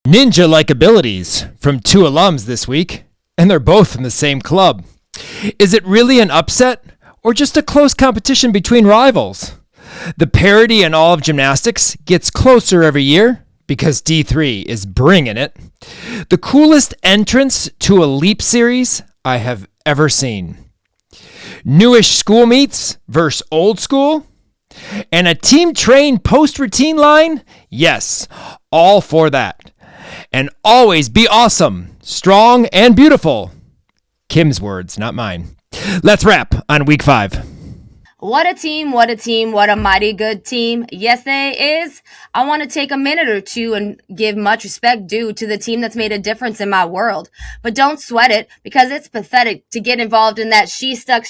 Ninja-like abilities from two alums this week, and they're both in the same club. Is it really an upset, or just a close competition between rivals? The parody in all of gymnastics gets closer every year because D3 is bringing it. The coolest entrance to a leap series I have ever seen. Newish school meets versus old school. And a team-trained post-routine line? Yes, all for that. And always be awesome, strong, and beautiful. Kim's words, not mine. Let's wrap on week 5. What a team, what a team, what a mighty good team. Yes, they is. I want to take a minute or two and give much respect due to the team that's made a difference in my world. But don't sweat it, because it's pathetic to get involved in that she stuck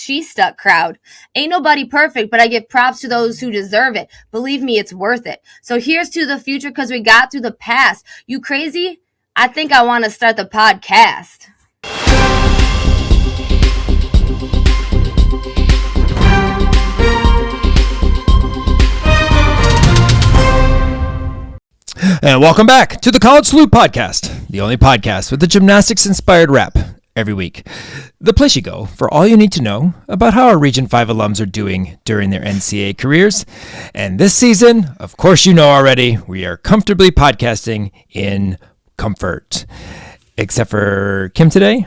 crowd. Ain't nobody perfect, but I give props to those who deserve it. Believe me, it's worth it. So here's to the future, because we got through the past. You crazy? I think I want to start the podcast. And welcome back to the College Salute Podcast, the only podcast with a gymnastics-inspired rap every week. The place you go for all you need to know about how our Region 5 alums are doing during their NCAA careers. And this season, of course you know already, we are comfortably podcasting in comfort. Except for Kim today.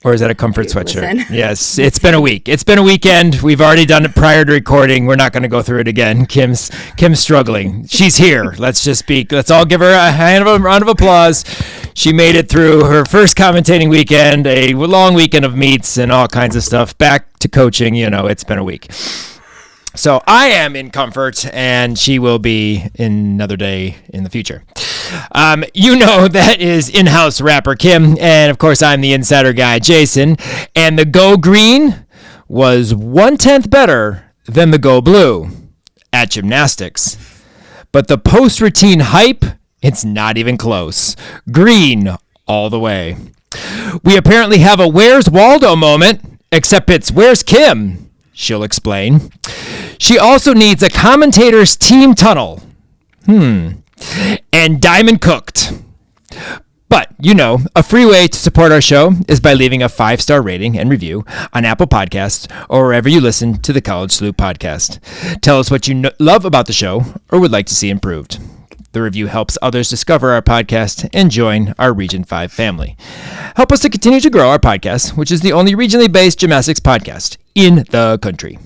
Or is that a comfort sweatshirt? Listen. Yes, it's been a week. It's been a weekend. We've already done it prior to recording. We're not going to go through it again. Kim's struggling. She's here. Let's all give her a round of applause. She made it through her first commentating weekend, a long weekend of meets and all kinds of stuff. Back to coaching. It's been a week. So I am in comfort, and she will be in another day in the future. That is in-house rapper Kim, and of course I'm the insider guy Jason, and the Go Green was 1/10 better than the Go Blue at gymnastics. But the post-routine hype, it's not even close. Green all the way. We apparently have a Where's Waldo moment, except it's Where's Kim? She'll explain. She also needs a commentator's team tunnel. And diamond cooked. But, a free way to support our show is by leaving a 5-star rating and review on Apple Podcasts or wherever you listen to the College Salute Podcast. Tell us what you love about the show or would like to see improved. The review helps others discover our podcast and join our Region 5 family. Help us to continue to grow our podcast, which is the only regionally based gymnastics podcast in the country.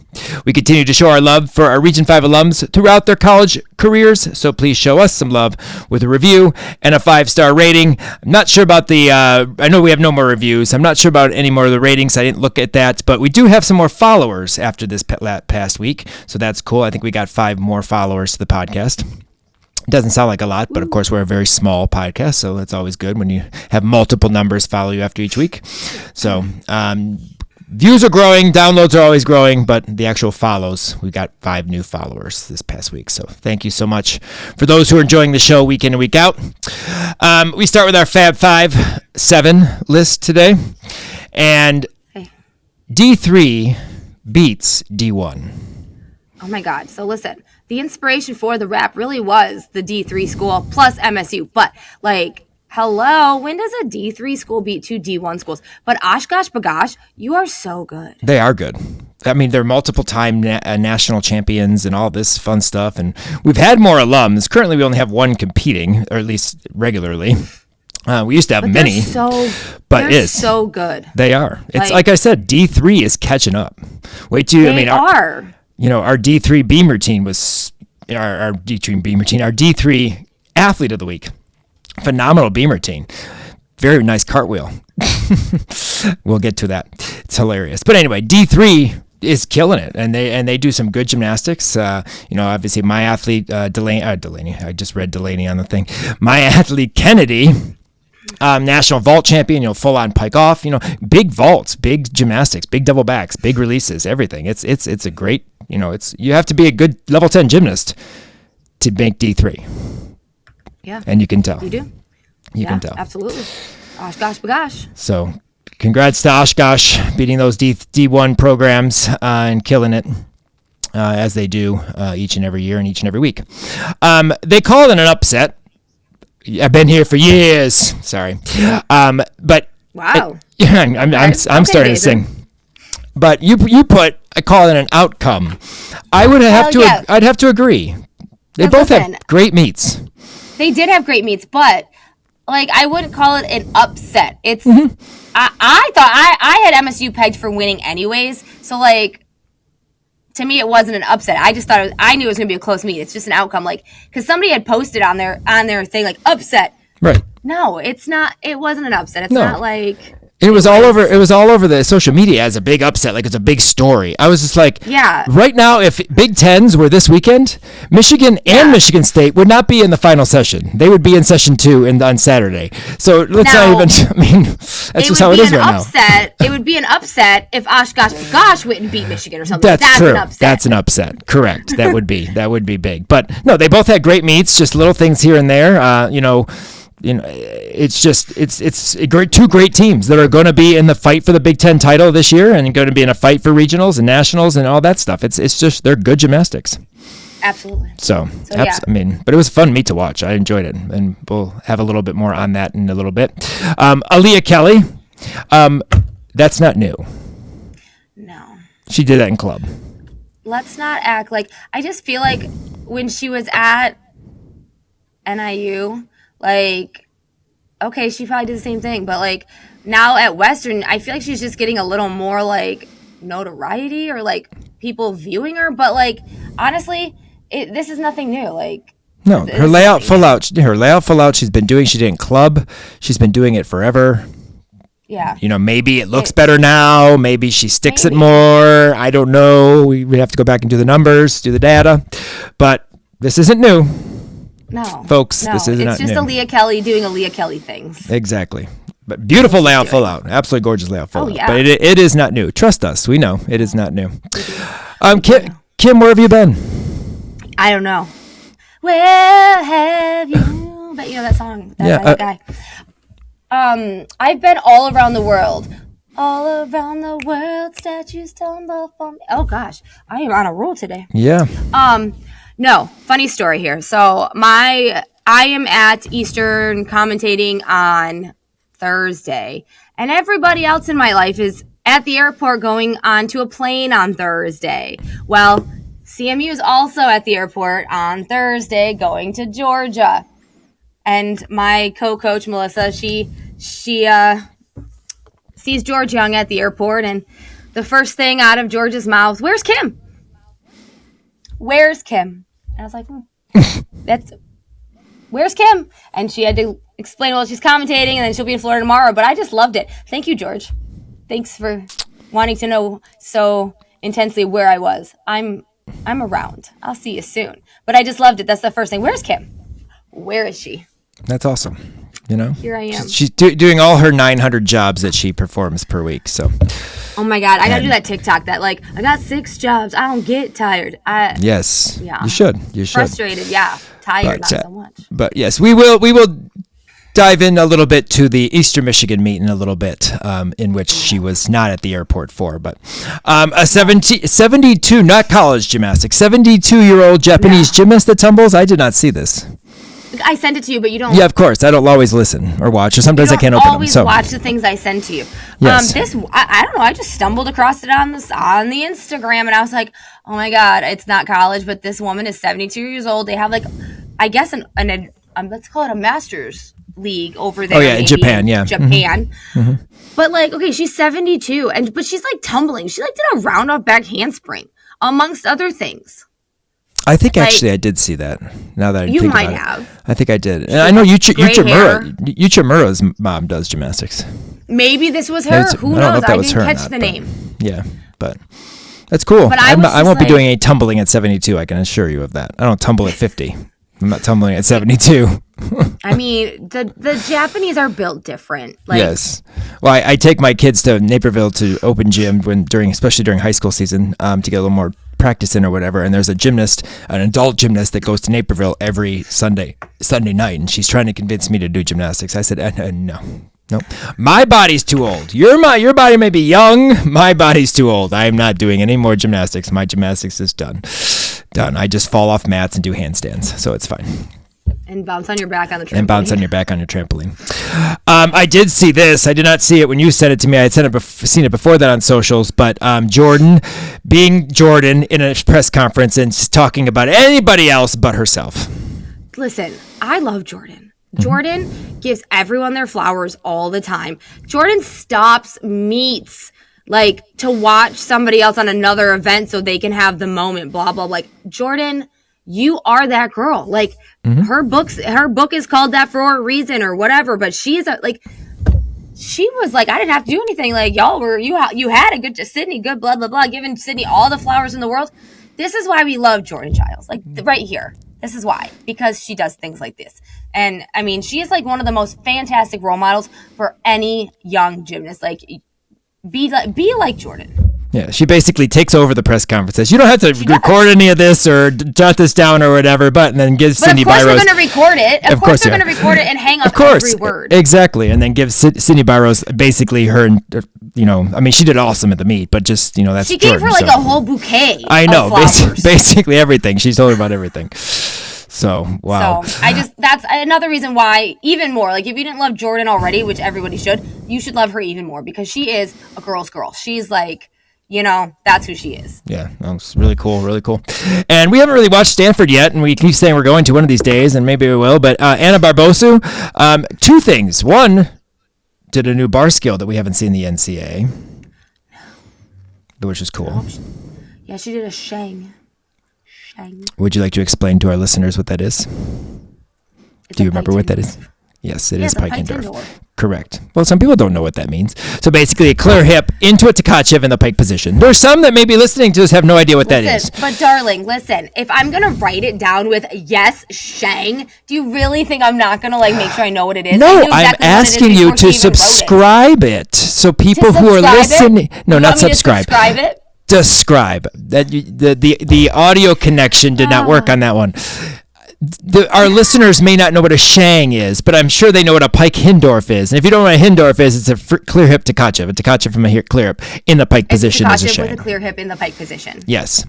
We continue to show our love for our Region 5 alums throughout their college careers, so please show us some love with a review and a 5-star rating. I'm not sure about I know we have no more reviews. I'm not sure about any more of the ratings. I didn't look at that, but we do have some more followers after this past week, so that's cool. I think we got 5 more followers to the podcast. Doesn't sound like a lot, but of course we're a very small podcast, so it's always good when you have multiple numbers follow you after each week. So views are growing, downloads are always growing, but the actual follows, we got 5 new followers this past week. So thank you so much for those who are enjoying the show week in and week out. We start with our Fab 5-7 list today, and D3 beats D1. Oh my God. So listen, the inspiration for the rap really was the D3 school plus MSU. But hello, when does a D3 school beat 2 D1 schools? But Oshkosh Bagosh, you are so good. They are good. I mean, they're multiple-time national champions and all this fun stuff. And we've had more alums. Currently, we only have one competing, or at least regularly. We used to have many. They're so good. They are. It's like I said, D3 is catching up. Wait till our D3 beam routine was our D3 athlete of the week. Phenomenal beam routine. Very nice cartwheel. We'll get to that. It's hilarious. But anyway, D3 is killing it, and they do some good gymnastics. Obviously my athlete Delaney. I just read Delaney on the thing. My athlete Kennedy, national vault champion. Full on pike off. Big vaults, big gymnastics, big double backs, big releases, everything. It's a great. You have to be a good level 10 gymnast to make D3. Yeah. And you can tell. You do? You can tell. Absolutely. Oshkosh Bagosh. So congrats to Oshkosh beating those D1 programs and killing it as they do each and every year and each and every week. They call it an upset. I've been here for years. Sorry. But Wow. I'm starting to sing. But I call it an outcome. I'd have to agree. They both have great meets. They did have great meets, but like I wouldn't call it an upset. It's I thought I had MSU pegged for winning anyways. So like to me it wasn't an upset. I just thought I knew it was going to be a close meet. It's just an outcome, like because somebody had posted on their thing like upset. Right. No, it's not. It wasn't an upset. It's not like. It was all over. It was all over the social media as a big upset, like it's a big story. I was just like, yeah. Right now, if Big Tens were this weekend, Michigan and Michigan State would not be in the final session. They would be in session 2 on Saturday. So let's not even. I mean, that's just how it is right now. It would be an upset if Oshkosh went and beat Michigan or something. That's true. An upset. That's an upset. Correct. That would be big. But no, they both had great meets. Just little things here and there. It's two great teams that are going to be in the fight for the Big Ten title this year and going to be in a fight for regionals and nationals and all that stuff. It's just they're good gymnastics. Absolutely. I mean, but it was a fun meet to watch. I enjoyed it, and we'll have a little bit more on that in a little bit. Aaliyah Kelly, that's not new. No. She did that in club. Let's not act like. I just feel like when she was at NIU. Like, okay, she probably did the same thing, but like now at Western, I feel like she's just getting a little more like notoriety or like people viewing her. But like honestly, this is nothing new. Like no, her layout full out. She did it in club. She's been doing it forever. Yeah. Maybe it looks better now. Maybe she sticks it more. I don't know. We have to go back and do the numbers, do the data, but this isn't new. No, folks, this is not new. It's just Aaliyah Kelly doing Aaliyah Kelly things. Exactly. But beautiful layout full out. Absolutely gorgeous layout full out. Yeah. But it is not new. Trust us. We know it is not new. Kim, where have you been? I don't know. Where have you? But you know that song. That guy. I've been all around the world. All around the world, statues tumble from. Oh gosh, I am on a roll today. Yeah. No, funny story here. So I am at Eastern commentating on Thursday, and everybody else in my life is at the airport going onto a plane on Thursday. Well, CMU is also at the airport on Thursday going to Georgia. And my co-coach, Melissa, she sees George Young at the airport, and the first thing out of George's mouth, "Where's Kim? Where's Kim?" And I was like, where's Kim? And she had to explain, well, she's commentating, and then she'll be in Florida tomorrow. But I just loved it. Thank you, George. Thanks for wanting to know so intensely where I was. I'm around. I'll see you soon. But I just loved it. That's the first thing. Where's Kim? Where is she? That's awesome. Here I am. She's doing all her 900 jobs that she performs per week. So. Oh my God, I gotta do that TikTok that like I got 6 jobs. I don't get tired. Yes. Yeah. You should. Frustrated, yeah. Tired, not so much. But yes, we will dive in a little bit to the Eastern Michigan meet in a little bit, in which she was not at the airport for. But a 72, not college gymnastics, 72-year-old Japanese gymnast that tumbles. I did not see this. I sent it to you, but you don't. Yeah, of course. I don't always listen or watch, or sometimes I can't open them. Always watch the things I send to you. Yes. I don't know. I just stumbled across it on the Instagram, and I was like, oh my God, it's not college, but this woman is 72 years old. They have like, I guess let's call it a master's league over there. Oh yeah, in Japan. Yeah, Japan. Mm-hmm. But like, okay, she's 72, but she's like tumbling. She like did a round off back handspring, amongst other things. I think actually I did see that. Now that I think about it, you might have. I think I did, and I know Yuchimura's mom does gymnastics. Maybe this was her. Who knows? I didn't catch the name. Yeah, but that's cool. But I won't be doing any tumbling at 72. I can assure you of that. I don't tumble at 50. I'm not tumbling at 72. I mean, the Japanese are built different. Like, yes. Well, I take my kids to Naperville to open gym especially during high school season, to get a little more practice in or whatever. And there's an adult gymnast that goes to Naperville every Sunday night, and she's trying to convince me to do gymnastics. I said, no. My body's too old. Your body may be young. My body's too old. I am not doing any more gymnastics. My gymnastics is done. I just fall off mats and do handstands, so it's fine. And bounce on your back on the trampoline. I did see this. I did not see it when you sent it to me. I had seen it before that on socials. But Jordan being Jordan in a press conference and talking about anybody else but herself. Listen, I love Jordan. Jordan gives everyone their flowers all the time. Jordan stops meets like to watch somebody else on another event so they can have the moment, blah, blah. Like, Jordan, you are that girl. Like, her book is called that for a reason or whatever, but she was like, I didn't have to do anything. Like, y'all were, you had a good, Sydney, good, blah, blah, blah, giving Sydney all the flowers in the world. This is why we love Jordan Childs. Like, right here. This is why. Because she does things like this. And, I mean, she is, like, one of the most fantastic role models for any young gymnast. Like, be like Jordan. Yeah, she basically takes over the press conferences. You don't have to record any of this or jot this down or whatever, and then gives Sydney Byros. Of course we're going to record it. Of course we're going to record it and hang up every word. Exactly, and then gives Sydney Byros basically her, I mean, she did awesome at the meet, but just, that's she gave Jordan, her like a whole bouquet. I know, of flowers. basically everything. She's told her about everything. So, wow. So, that's another reason why, even more, like, if you didn't love Jordan already, which everybody should, you should love her even more, because she is a girl's girl. She's like, that's who she is. Yeah, that's really cool, really cool. And we haven't really watched Stanford yet, and we keep saying we're going to one of these days, and maybe we will, but Anna Barbosu, two things. One, did a new bar skill that we haven't seen in the NCAA, which is cool. Yeah, she did a shang. Would you like to explain to our listeners what that is? Do you remember what that is? Yes, it is Pike Indoor. Correct. Well, some people don't know what that means. So basically, a clear hip into a Tkachev in the pike position. There's some that may be listening to us have no idea what that is. But darling, listen, if I'm going to write it down with yes, shang, do you really think I'm not going to make sure I know what it is? No, I'm asking you to subscribe it. So people who are listening, no, not subscribe. Subscribe it? Describe. That the audio connection did not work on that one. Our listeners may not know what a shang is, but I'm sure they know what a pike Hindorf is. And if you don't know what a Hindorf is, it's a clear hip Tkachev. A Tkachev from a clear hip in the pike position is a shang. With a clear hip in the pike position. Yes.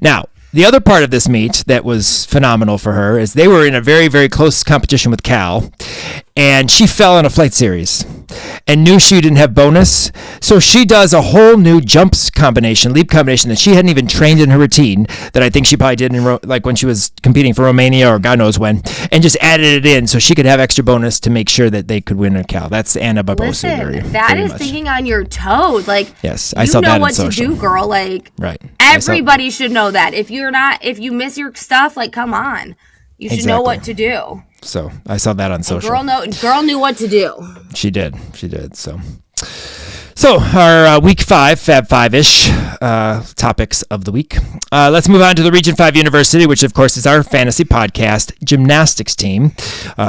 Now, the other part of this meet that was phenomenal for her is they were in a very, very close competition with Cal, and she fell in a flight series and knew she didn't have bonus. So she does a whole new leap combination that she hadn't even trained in her routine, that I think she probably did when she was competing for Romania or God knows when, and just added it in so she could have extra bonus to make sure that they could win at Cal. That's Anna Barbosu. Listen, that is thinking on your toes. Yes, I saw that in social. You know what to do, girl. Right. Everybody should know that. If you miss your stuff, come on. You should know what to do. So I saw that on social. Girl knew what to do. She did. So our week 5, Fab 5-ish topics of the week. Let's move on to the Region 5 University, which of course is our fantasy podcast gymnastics team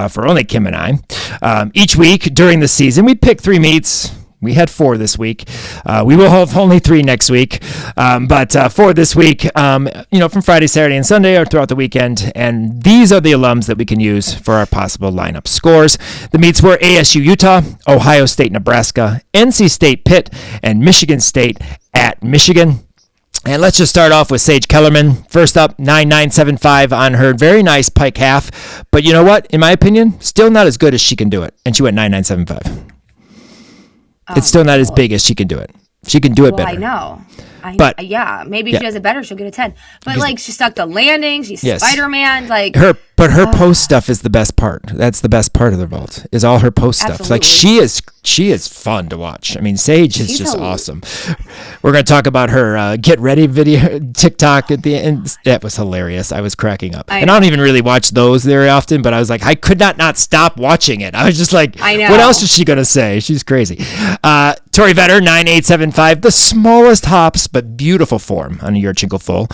for only Kim and I. Each week during the season, we pick 3 meets. We had 4 this week. We will have only 3 next week. But 4 this week, from Friday, Saturday, and Sunday or throughout the weekend. And these are the alums that we can use for our possible lineup scores. The meets were ASU Utah, Ohio State Nebraska, NC State Pitt, and Michigan State at Michigan. And let's just start off with Sage Kellerman. First up, 9.975 on her very nice pike half. But you know what? In my opinion, still not as good as she can do it. And she went 9.975. It's still not as big as she can do it. She can do it better. I know. Maybe she does it better. She'll get a 10. But she stuck the landing. She's Spider-Man. Her post stuff is the best part. That's the best part of the vault. Is all her post stuff. She is fun to watch. I mean, Sage is just awesome. We're going to talk about her get ready video TikTok at the end. That was hilarious. I was cracking up. I don't even really watch those very often, but I was like, I could not stop watching it. I was just like, I know. What else is she going to say? She's crazy. Tori Vetter, 9.875, the smallest hops, but beautiful form on a Yurchenko full.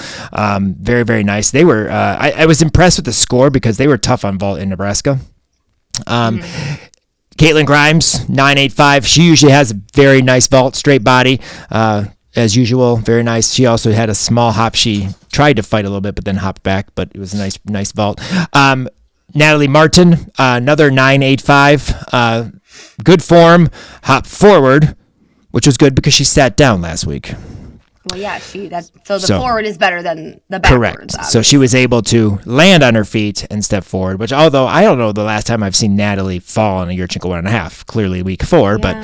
Very, very nice. They were, I was impressed with the score because they were tough on vault in Nebraska. Caitlin Grimes, 9.85. She usually has a very nice vault, straight body, as usual. Very nice. She also had a small hop. She tried to fight a little bit, but then hopped back, but it was a nice vault. Natalie Martin, another 9.85. Good form, hop forward, which was good because she sat down last week. Well, yeah, so forward is better than the backwards. Correct. Obviously. So she was able to land on her feet and step forward, which although I don't know the last time I've seen Natalie fall on a Yurchenko 1.5, clearly week 4, but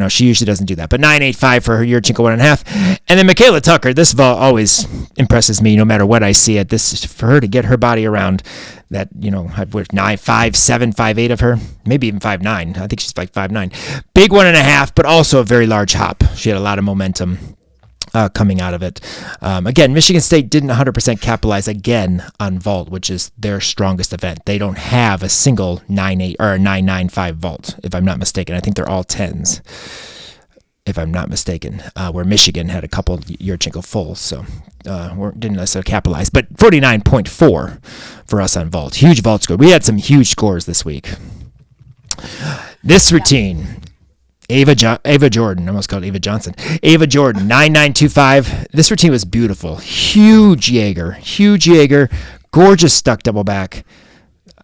she usually doesn't do that. But 9.85 for her Yurchenko 1.5. And then Michaela Tucker, this vault always impresses me no matter what I see it. This for her to get her body around that, I've worked 5'7", 5'8" of her, maybe even 5'9". I think she's like 5'9". Big 1.5, but also a very large hop. She had a lot of momentum coming out of it. Again, Michigan State didn't 100% capitalize again on vault, which is their strongest event. They don't have a single 9.8 or a 9.95 vault, if I'm not mistaken. I think they're all 10s, if I'm not mistaken, where Michigan had a couple Yurchenko fulls, so didn't necessarily capitalize. But 49.4 for us on vault. Huge vault score. We had some huge scores this week. This routine... Ava Jordan, I almost called Ava Johnson. Ava Jordan, 9.925. This routine was beautiful. Huge Jaeger, gorgeous stuck double back.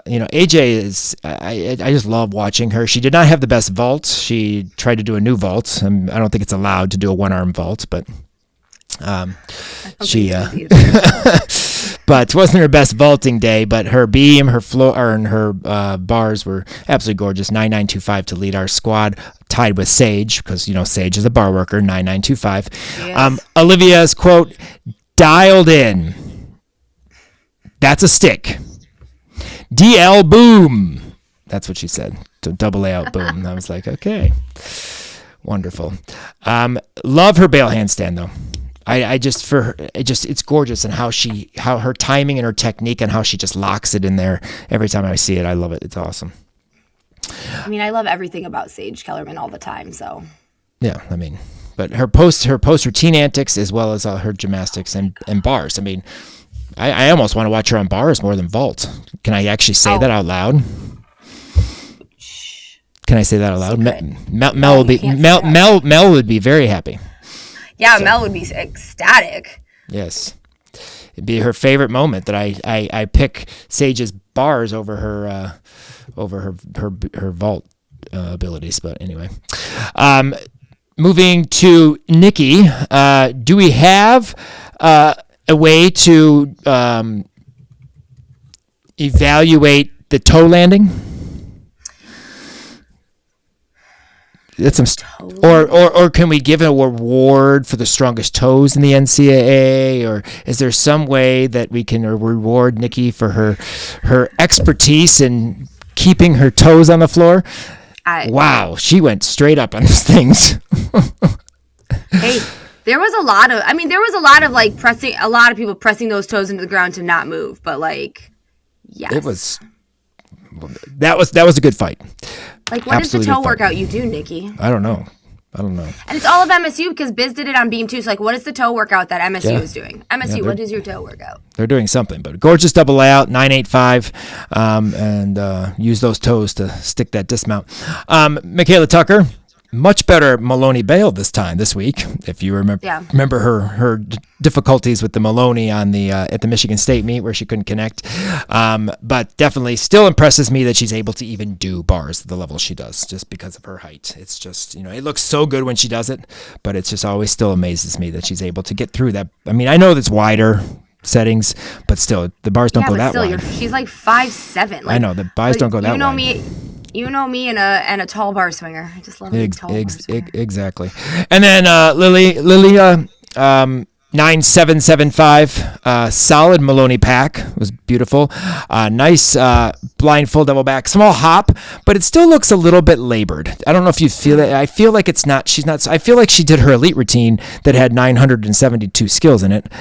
AJ is, I just love watching her. She did not have the best vault. She tried to do a new vault. I don't think it's allowed to do a one-arm vault, but she... But it wasn't her best vaulting day, but her beam, her floor, and her bars were absolutely gorgeous. 9.925 to lead our squad, tied with Sage, because, Sage is a bar worker, 9.925. Yes. Olivia's quote, dialed in. That's a stick. DL boom. That's what she said. So double layout boom. I was like, okay. Wonderful. Love her bail handstand, though. It's gorgeous, and how her timing and her technique and how she just locks it in there every time I see it. I love it. It's awesome. I love everything about Sage Kellerman all the time. So yeah, but her post routine antics as well as her gymnastics and bars. I almost want to watch her on bars more than vault. Can I actually say that out loud? Can I say that out loud? Mel would be very happy. Yeah, so, Mel would be ecstatic. Yes. It'd be her favorite moment that I pick Sage's bars over her vault abilities. But anyway. Moving to Nikki, do we have a way to evaluate the toe landing? That's or can we give an award for the strongest toes in the NCAA, or is there some way that we can reward Nikki for her expertise in keeping her toes on the floor? Wow, she went straight up on these things. Hey, there was a lot of like pressing, a lot of people pressing those toes into the ground to not move, but yes. That was a good fight. What Absolutely is the toe workout you do, Nikki? I don't know. And it's all of MSU because Biz did it on Beam too. So what is the toe workout that MSU is doing? MSU, what is your toe workout? They're doing something, but gorgeous double layout, 9.85, and use those toes to stick that dismount. Michaela Tucker, much better Maloney bail this week. If you remember her difficulties with the Maloney on the at the Michigan State meet where she couldn't connect, but definitely still impresses me that she's able to even do bars at the level she does just because of her height. It's just it looks so good when she does it, but it's just always still amazes me that she's able to get through that. I know that's wider settings, but still the bars don't go that wide. She's like 5'7". I know the bars don't go that wide. You know me and a tall bar swinger. I just love a tall bar swinger. Exactly. And then Lily 9775, solid Maloney pack. It was beautiful. Nice blind full double back, small hop, but it still looks a little bit labored. I don't know if you feel it. I feel like it's not. I feel like she did her elite routine that had 972 skills in it,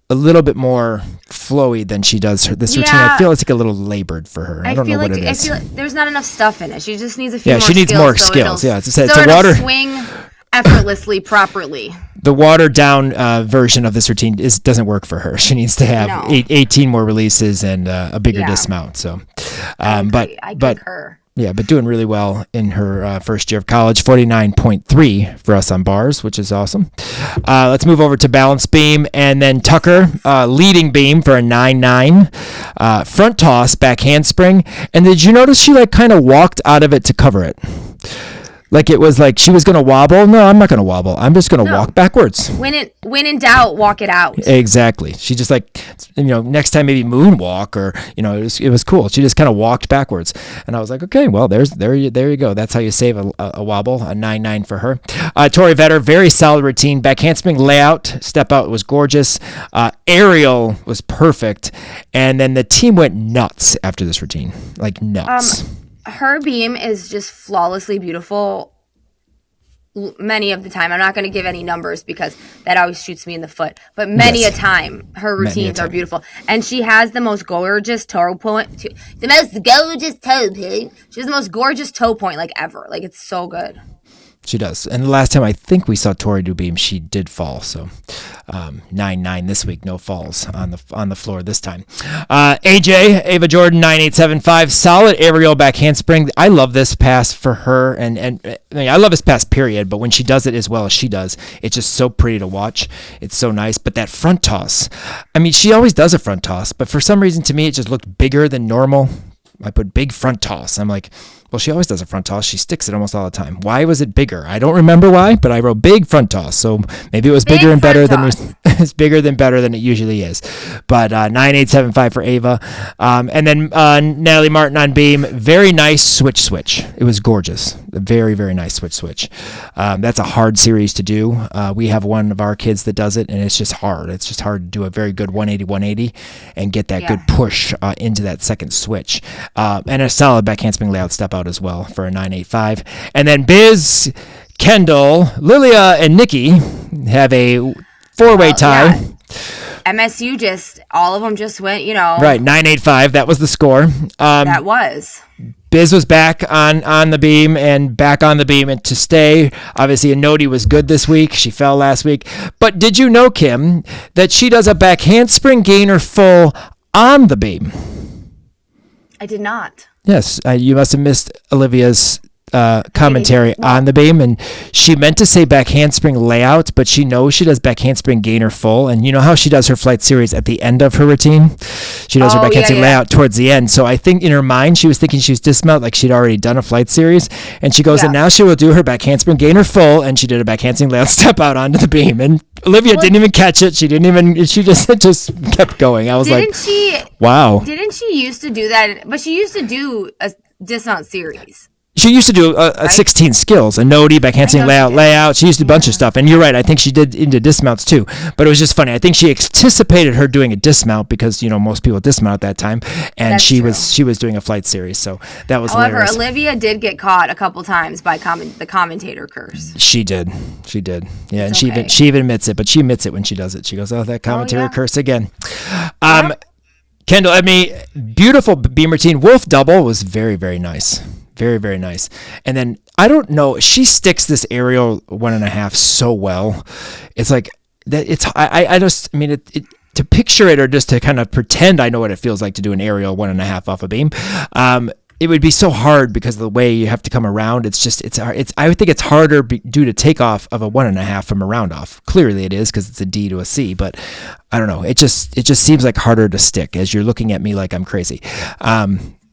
a little bit more flowy than she does this routine. I feel it's like a little labored for her. I don't know what it is. I feel like there's not enough stuff in it. She just needs a few more skills. Yeah, she needs more skills. Yeah, it's a water swing effortlessly properly. The watered down version of this routine doesn't work for her. She needs to have 18 more releases and a bigger dismount. So, I concur. Yeah, but doing really well in her first year of college. 49.3 for us on bars, which is awesome. Let's move over to balance beam, and then Tucker leading beam for a 9.9. Front toss, back handspring, and did you notice she kind of walked out of it to cover it? Like it was like she was going to wobble. No, I'm not going to wobble. I'm just going to walk backwards. When in doubt, walk it out. Exactly. She just like, next time maybe moonwalk or, it was cool. She just kind of walked backwards. And I was like, okay, well, there you go. That's how you save a wobble, a 9-9 for her. Tori Vetter, very solid routine. Back handspring layout, step out was gorgeous. Aerial was perfect. And then the team went nuts after this routine, like nuts. Her beam is just flawlessly beautiful many of the time. I'm not going to give any numbers because that always shoots me in the foot. But many a time, her routines are beautiful. And she has the most gorgeous toe point. She has the most gorgeous toe point like ever. Like it's so good. She does. And the last time I think we saw Tori do beam, she did fall. So 9-9 this week, no falls on the floor this time. Ava Jordan, 9875, solid aerial back handspring. I love this pass for her, and I love this pass period, but when she does it as well as she does, it's just so pretty to watch. It's so nice. But that front toss, she always does a front toss, but for some reason to me it just looked bigger than normal. I put big front toss. I'm like, well, she always does a front toss. She sticks it almost all the time. Why was it bigger? I don't remember why, but I wrote big front toss. So maybe it was bigger and better than it's bigger than better than it usually is. But 9875 for Ava. And then Natalie Martin on beam. Very nice switch. It was gorgeous. A very, very nice switch. That's a hard series to do. We have one of our kids that does it, and it's just hard. It's just hard to do a very good 180 and get that good push into that second switch. And a solid back handspring layout step out as well for a 985. And then Biz, Kendall, Lilia, and Nikki have a four-way tie. Yeah. MSU all of them just went, Right, 985. That was the score. That was. Biz was back on the beam and back on the beam and to stay. Obviously, Anodi was good this week. She fell last week. But did you know, Kim, that she does a back handspring gainer full on the beam? I did not. Yes, you must have missed Olivia's commentary on the beam, and she meant to say back handspring layout, but she knows she does back handspring gainer full, and you know how she does her flight series at the end of her routine? She does her back handspring layout towards the end, so I think in her mind she was thinking she was dismount, like she'd already done a flight series, and she goes, and now she will do her back handspring gainer full, and she did a back handspring layout step out onto the beam, and Olivia didn't even catch it. She just kept going. I was wow. Didn't she used to do that? But she used to do a dismount series. She used to do a 16 skills, a Nodi, back handspring layout. She used to do a bunch of stuff. And you're right, I think she did into dismounts too. But it was just funny. I think she anticipated her doing a dismount because, most people dismount at that time. And she was doing a flight series. So that was hilarious. However, Olivia did get caught a couple times by the commentator curse. She did. Yeah, and she even admits it. But she admits it when she does it. She goes, that commentator curse again. Kendall, beautiful beam routine. Wolf double was very, very nice. Very, very nice. And then, I don't know, she sticks this aerial 1.5 so well. It's like, that. To picture it or just to kind of pretend I know what it feels like to do an aerial 1.5 off a beam, it would be so hard because of the way you have to come around. It's I would think it's harder due to takeoff of a 1.5 from a round off. Clearly it is because it's a D to a C, but I don't know. It just seems like harder to stick as you're looking at me like I'm crazy.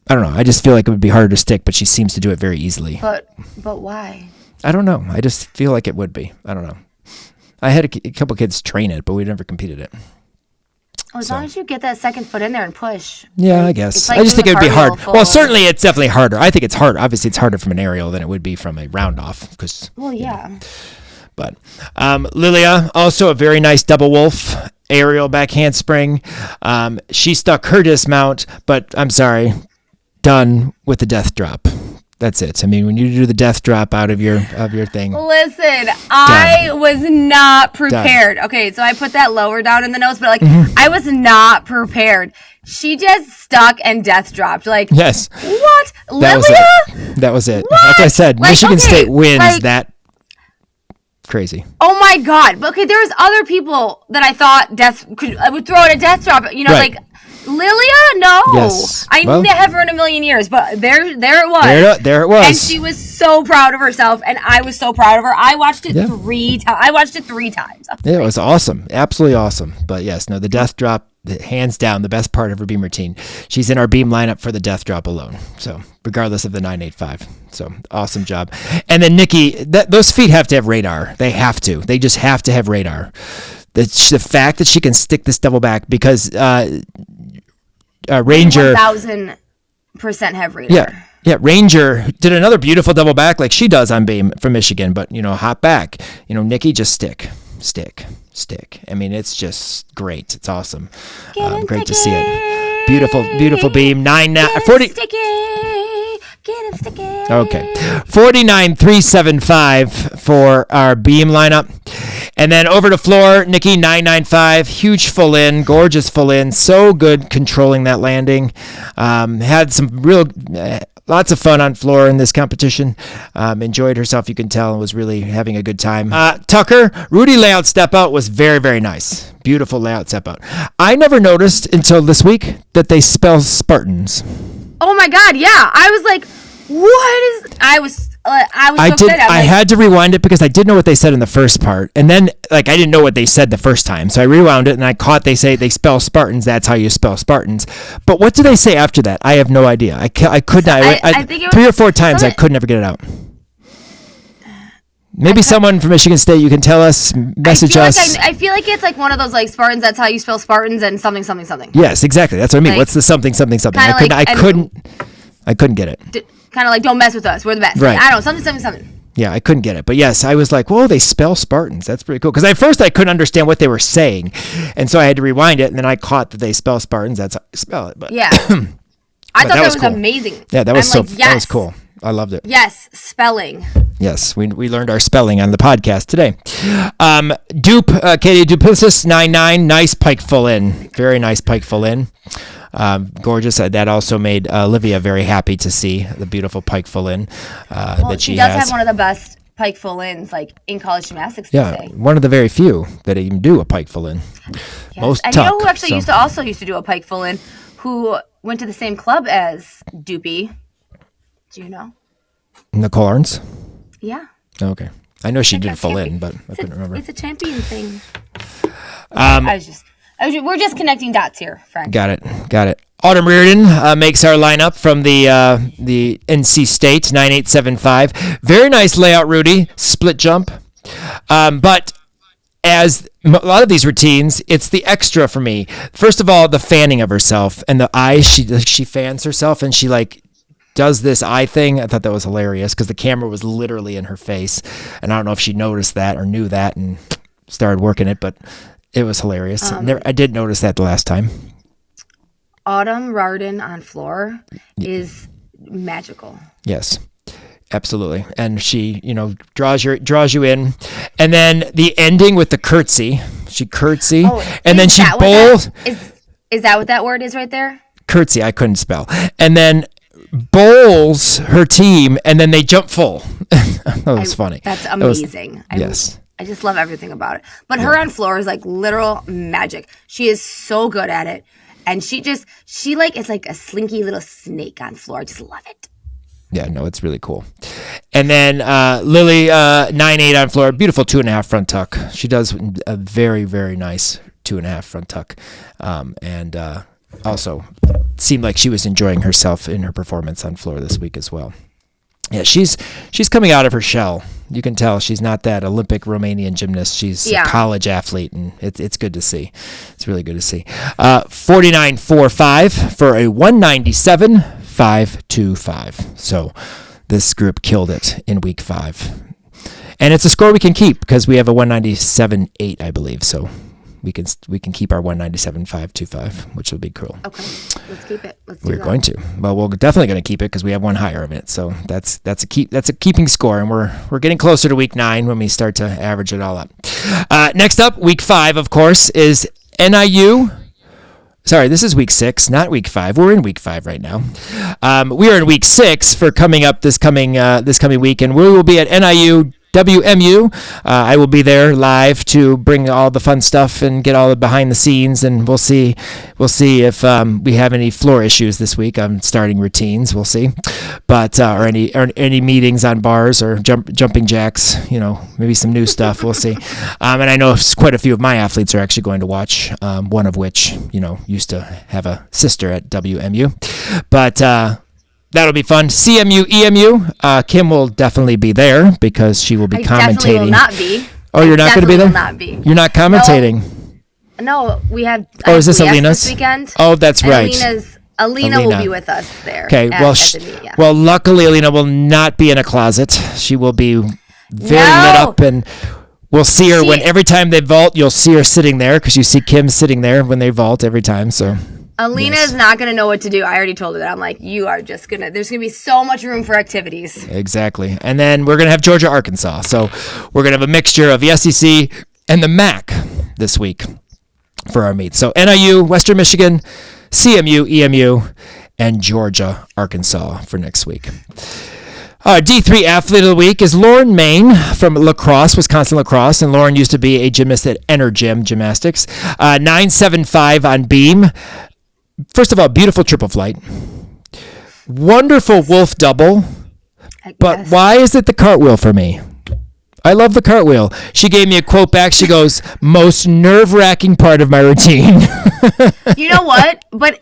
I don't know. I just feel like it would be harder to stick, but she seems to do it very easily. But why? I don't know. I just feel like it would be. I don't know. I had a couple kids train it, but we never competed it. Well, as long as you get that second foot in there and push. Yeah, I guess. I just think it would be hard. Well, certainly it's definitely harder. I think it's harder. Obviously, it's harder from an aerial than it would be from a round off. Well, yeah. But Lilia, also a very nice double wolf. Aerial back handspring. She stuck her dismount, but I'm sorry. Done with the death drop. That's it. When you do the death drop out of your thing. Listen, I was not prepared. Done. Okay, so I put that lower down in the notes, but I was not prepared. She just stuck and death dropped. Yes. What? Lilia? That was it. What? Like I said, Michigan State wins that. Crazy. Oh my God. Okay, there was other people that I thought I would throw in a death drop. Right. Lilia? No. Yes. I never in a million years, but there it was. There it was. And she was so proud of herself, and I was so proud of her. I watched it 3 times. I watched it 3 times. It was awesome. Absolutely awesome. But yes, no, the death drop hands down the best part of her beam routine. She's in our beam lineup for the death drop alone. So regardless of the 985. So awesome job. And then Nikki, those feet have to have radar. They have to. They just have to have radar. The fact that she can stick this double back because Ranger 1,000% have radar. Yeah, Ranger did another beautiful double back like she does on beam from Michigan, but hop back. Nikki just stick. I mean, it's just great. It's awesome. Great to see it. Beautiful beam. 40. Getting sticky. Okay, 49.375 for our beam lineup. And then over to floor, Nikki 995, huge full in, gorgeous full in, so good controlling that landing. Had some lots of fun on floor in this competition. Enjoyed herself, you can tell, and was really having a good time. Tucker, Rudy layout step out was very, very nice. Beautiful layout step out. I never noticed until this week that they spell Spartans. Oh my God, yeah. I was like, I was so excited. I had to rewind it because I didn't know what they said in the first part. And then I didn't know what they said the first time. So I rewound it and I caught they spell Spartans. That's how you spell Spartans. But what do they say after that? I have no idea. I could not. I think it was 3 or 4 times I could never get it out. Maybe someone from Michigan State, you can tell us, message us. I feel like it's like one of those like Spartans. That's how you spell Spartans and something, something, something. Yes, exactly. That's what I mean. What's the something, something, something? I couldn't get it. Kind of like, don't mess with us. We're the best. Right. I don't know. Something, something, something. Yeah, I couldn't get it. But yes, I was like, whoa, they spell Spartans. That's pretty cool. Because at first I couldn't understand what they were saying. And so I had to rewind it. And then I caught that they spell Spartans. That's how you spell it. But yeah. I thought that was cool. Amazing. Yeah, that was that was cool. I loved it. Yes, spelling. Yes, we learned our spelling on the podcast today. Katie Duplessis, 9.9, nice pike full in. Very nice pike full in. Gorgeous. That also made Olivia very happy to see the beautiful pike full in that she has. She does have one of the best pike full ins in college gymnastics. Yeah, one of the very few that even do a pike full in. Yes. Most and tuck, you know who actually used to do a pike full in, who went to the same club as Doopy? Do you know? Nicole Arns? Yeah. Okay. I know she did a full in, but I couldn't remember. It's a champion thing. We're just connecting dots here, Frank. Got it. Autumn Reardon makes our lineup from the NC State 9875. Very nice layout, Rudy. Split jump. But as a lot of these routines, it's the extra for me. First of all, the fanning of herself and the eyes. She fans herself and she does this eye thing. I thought that was hilarious because the camera was literally in her face, and I don't know if she noticed that or knew that and started working it, but it was hilarious. I did notice that the last time. Autumn Reardon on floor is magical. Yes, absolutely, and she draws you in, and then the ending with the curtsy. She curtsy, and then she bowls. Is that what that word is right there? Curtsy. I couldn't spell, and then bowls her team, and then they jump full. That was funny. That's amazing. Yes. I just love everything about it. But her on floor is like literal magic. She is so good at it. And she is like a slinky little snake on floor. I just love it. Yeah, no, it's really cool. And then Lily, 9.8 on floor. Beautiful 2.5 front tuck. She does a very, very nice 2.5 front tuck. And also seemed like she was enjoying herself in her performance on floor this week as well. Yeah, she's coming out of her shell. You can tell she's not that Olympic Romanian gymnast. She's a college athlete, and it's good to see. It's really good to see. 49.45 for a 197.525. So this group killed it in week 5. And it's a score we can keep because we have a 197.8, I believe. So we can keep our 197.525, which will be cool. Okay, let's keep it. We're going to. Well, we're definitely going to keep it because we have one higher of it. So that's a keeping score, and we're getting closer to week 9 when we start to average it all up. Next up, week 5, of course, is NIU. Sorry, this is week 6, not week 5. We're in week 5 right now. We are in week 6 for coming up this coming week, and we will be at NIU WMU. I will be there live to bring all the fun stuff and get all the behind the scenes, and we'll see if we have any floor issues this week. I'm starting routines. We'll see, but or any meetings on bars or jumping jacks. Maybe some new stuff. We'll see. And I know quite a few of my athletes are actually going to watch. One of which used to have a sister at WMU, but that'll be fun. CMU, EMU. Kim will definitely be there because she will be commentating. I definitely will not be. Oh, you're not going to be there? Will not be. You're not commentating. No, we have. Oh, is this Alina's this weekend? Oh, that's right. Alina will be with us there. Okay. Well, luckily Alina will not be in a closet. She will be very lit up, and we'll see her every time they vault. You'll see her sitting there because you see Kim sitting there when they vault every time. So Alina is not going to know what to do. I already told her that. I'm like, you are just going to, there's going to be so much room for activities. Exactly. And then we're going to have Georgia, Arkansas. So we're going to have a mixture of the SEC and the MAC this week for our meets. So NIU, Western Michigan, CMU, EMU, and Georgia, Arkansas for next week. D3 Athlete of the Week is Lauren Main from Wisconsin Lacrosse. And Lauren used to be a gymnast at Energym Gymnastics. 975 on beam. First of all, beautiful triple flight. Wonderful wolf double. But why is it the cartwheel for me? I love the cartwheel. She gave me a quote back. She goes, most nerve-wracking part of my routine. You know what? But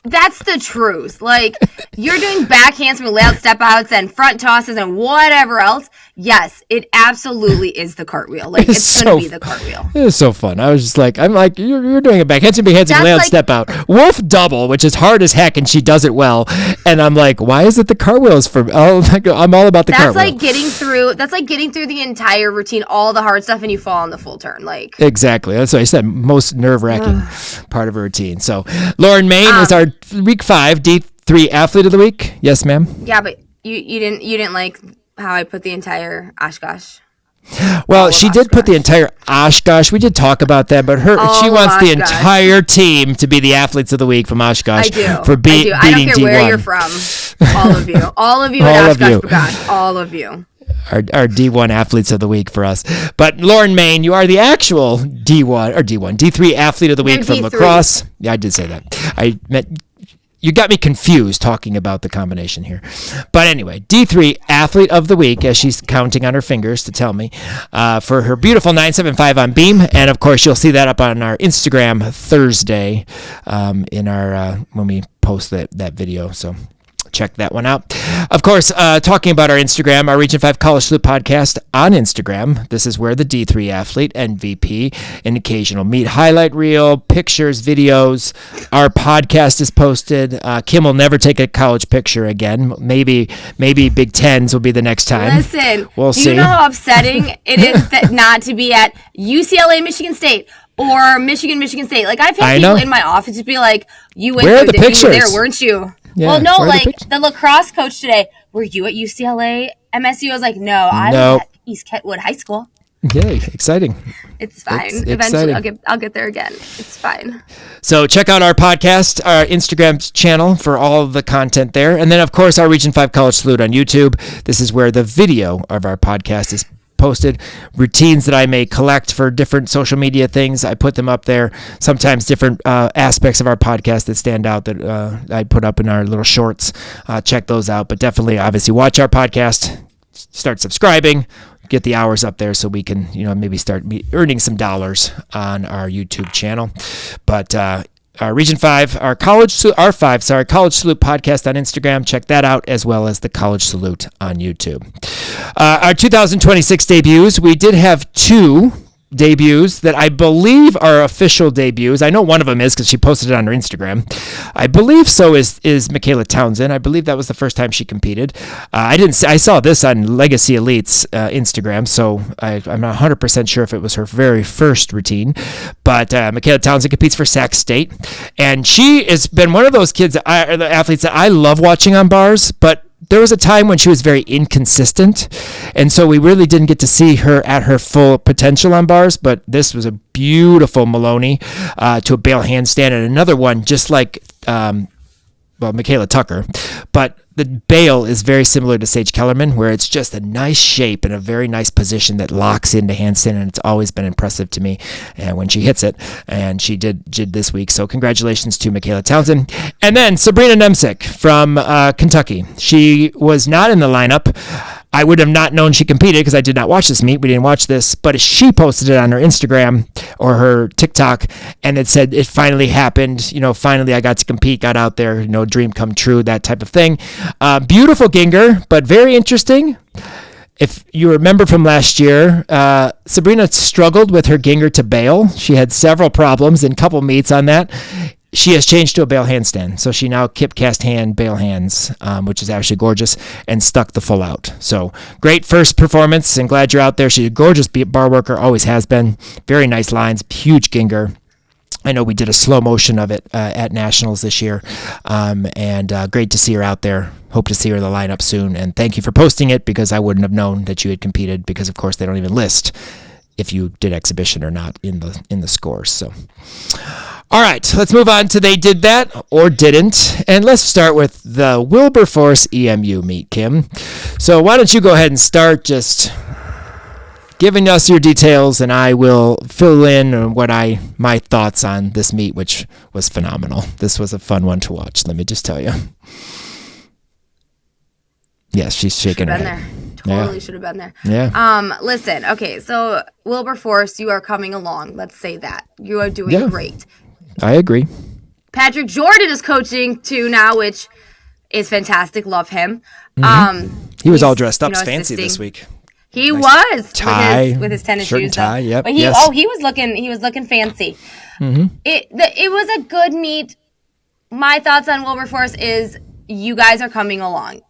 that's the truth. Like, you're doing back handspring, layout step outs, and front tosses, and whatever else. Yes, it absolutely is the cartwheel. Like, it's going to be the cartwheel. It was so fun. I was just like, you're doing a back handspring, layout step out. Wolf double, which is hard as heck, and she does it well. And I'm like, why is it the cartwheels for me? Oh, I'm all about the cartwheel. That's like getting through the entire routine, all the hard stuff, and you fall on the full turn. Like, exactly. That's what I said. Most nerve-wracking part of a routine. So, Lauren Main is our week 5 D3 Athlete of the Week. Yes, ma'am. Yeah, but you didn't like how I put the entire Oshkosh. Well, she did put the entire Oshkosh. We did talk about that, but she wants the entire team to be the Athletes of the Week from Oshkosh. I do. For beating I don't care D1. where you're from. All of you. All of you at Oshkosh, gosh, all of you. Our D1 Athletes of the Week for us. But Lauren Main, you are the actual D3 Athlete of the Week from lacrosse. Yeah, I did say that. I meant you got me confused talking about the combination here. But anyway, D3 Athlete of the Week, as she's counting on her fingers to tell me, for her beautiful 975 on beam. And of course, you'll see that up on our Instagram Thursday in our when we post that video. So check that one out. Of course, talking about our Instagram, our Region 5 College Salute podcast on Instagram. This is where the D3 Athlete, MVP, an occasional meet highlight reel, pictures, videos. Our podcast is posted. Kim will never take a college picture again. Maybe Big Tens will be the next time. Listen, we'll see. You know how upsetting it is that not to be at UCLA, Michigan State, or Michigan State. Like, I've had people in my office just be like, "You went Where are the pictures? You were there, weren't you?" Yeah, well, no, like the lacrosse coach today. Were you at UCLA, MSU? I was like, no, I was at East Kentwood High School. Yay, exciting. It's fine. It's Eventually, exciting. I'll get there again. It's fine. So check out our podcast, our Instagram channel for all of the content there. And then, of course, our Region 5 College Salute on YouTube. This is where the video of our podcast is posted. Routines that I may collect for different social media things, I put them up there. Sometimes different aspects of our podcast that stand out that I put up in our little shorts. Check those out. But definitely, obviously, watch our podcast. Start subscribing. Get the hours up there so we can, maybe start earning some dollars on our YouTube channel. But our Region 5, College Salute podcast on Instagram. Check that out, as well as the College Salute on YouTube. Our 2026 debuts, we did have 2 debuts that I believe are official debuts. I know one of them is because she posted it on her Instagram. I believe so is Michaela Townsend. I believe that was the first time she competed. I saw this on Legacy Elite's Instagram, so I'm not 100% sure if it was her very first routine. But Michaela Townsend competes for Sac State, and she has been one of those athletes that I love watching on bars, but there was a time when she was very inconsistent, and so we really didn't get to see her at her full potential on bars. But this was a beautiful Maloney to a bail handstand, and another one just like Michaela Tucker, but the bail is very similar to Sage Kellerman, where it's just a nice shape and a very nice position that locks into handstand, and it's always been impressive to me and when she hits it, and she did this week. So congratulations to Michaela Townsend. And then Sabrina Nemsick from Kentucky. She was not in the lineup. I would have not known she competed because I did not watch this meet. We didn't watch this, but she posted it on her Instagram or her TikTok, and it said it finally happened. Finally I got to compete, got out there, dream come true, that type of thing. Beautiful ginger, but very interesting. If you remember from last year, Sabrina struggled with her ginger to bail. She had several problems in a couple meets on that. She has changed to a bail handstand. So she now kip cast hand bail hands, which is actually gorgeous, and stuck the full out. So great first performance, and glad you're out there. She's a gorgeous bar worker, always has been. Very nice lines, huge ginger. I know we did a slow motion of it at Nationals this year, and great to see her out there. Hope to see her in the lineup soon. And thank you for posting it, because I wouldn't have known that you had competed, because of course they don't even list if you did exhibition or not in the scores. So. All right, let's move on to they did that or didn't. And let's start with the Wilberforce EMU meet, Kim. So why don't you go ahead and start just giving us your details, and I will fill in my thoughts on this meet, which was phenomenal. This was a fun one to watch, let me just tell you. Yes, she's shaking her head. Totally should have been there. Yeah. Listen, okay, so Wilberforce, you are coming along. Let's say that. You are doing great. I agree. Patrick Jordan is coaching too now, which is fantastic. Love him. He was all dressed up fancy this week. He nice was tie, with his tennis shirt shoes. And tie, yep. But he was looking fancy. It was a good meet. My thoughts on Wilberforce is you guys are coming along.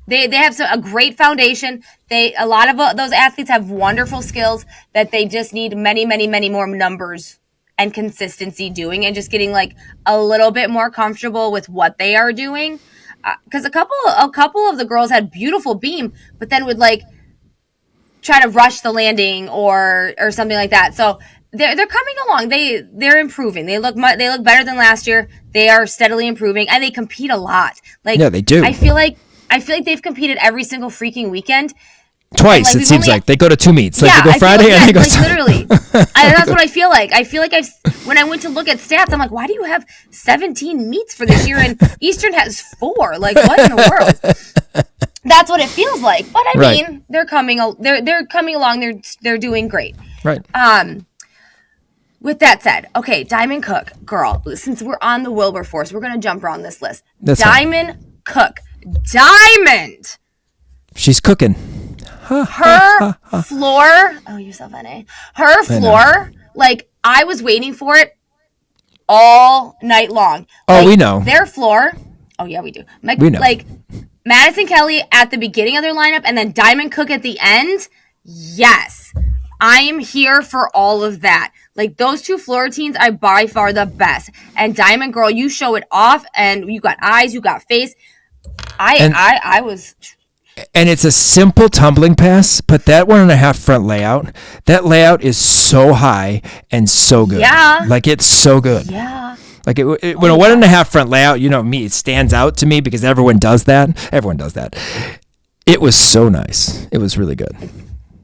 They have a great foundation. A lot of those athletes have wonderful skills that they just need many, many, many more numbers and consistency doing, and just getting like a little bit more comfortable with what they are doing. Because a couple of the girls had beautiful beam, but then would like try to rush the landing or something like that. So they're coming along. They're improving. They look better than last year. They are steadily improving, and they compete a lot. Like, yeah, they do. I feel like they've competed every single freaking weekend. Twice, it seems like. They go to two meets. Like, they go Friday and they go... literally. That's what I feel like. I feel like when I went to look at stats, I'm like, why do you have 17 meets for this year and Eastern has 4? Like, what in the world? That's what it feels like. But I mean, they're coming along. They're doing great. Right. With that said, okay, Diamond Cook, girl, since we're on the Wilberforce, we're going to jump around this list. Diamond Cook. Diamond! She's cooking. Her floor, oh, you're so funny. Her floor, like, I was waiting for it all night long. Oh, like, we know. Their floor, oh, yeah, we do. We know. Like, Madison Kelly at the beginning of their lineup and then Diamond Cook at the end, yes. I am here for all of that. Like, those two floor routines are by far the best. And Diamond Girl, you show it off, and you got eyes, you got face. I was... And it's a simple tumbling pass, but that 1.5 front layout, that layout is so high and so good. Yeah. Like, it's so good. Yeah. Like, when a 1.5 front layout, me, it stands out to me because everyone does that. It was so nice. It was really good.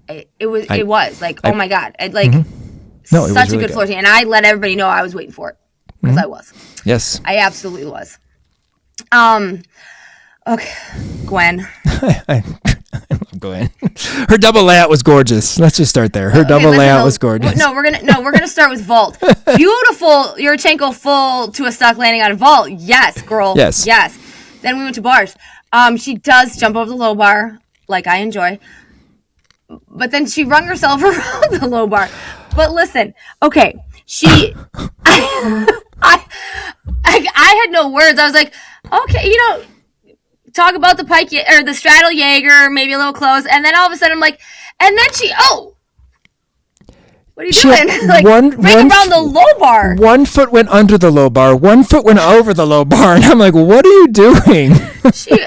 It was like, oh my God. Such it was a really good floor team. And I let everybody know I was waiting for it. Because I was. Yes. I absolutely was. Okay, Gwen. I love Gwen. Her double layout was gorgeous. Let's just start there. Her double layout was gorgeous. We're gonna start with vault. Beautiful Yurchenko full to a stock landing on vault. Yes, girl. Yes. Then we went to bars. She does jump over the low bar, like I enjoy. But then she rung herself around the low bar. But listen, okay, I had no words. I was like, okay, talk about the pike or the straddle Jaeger, maybe a little close, and then all of a sudden I'm like, and then what are you doing? Like, break around the low bar. 1 foot went under the low bar, 1 foot went over the low bar, and I'm like, what are you doing?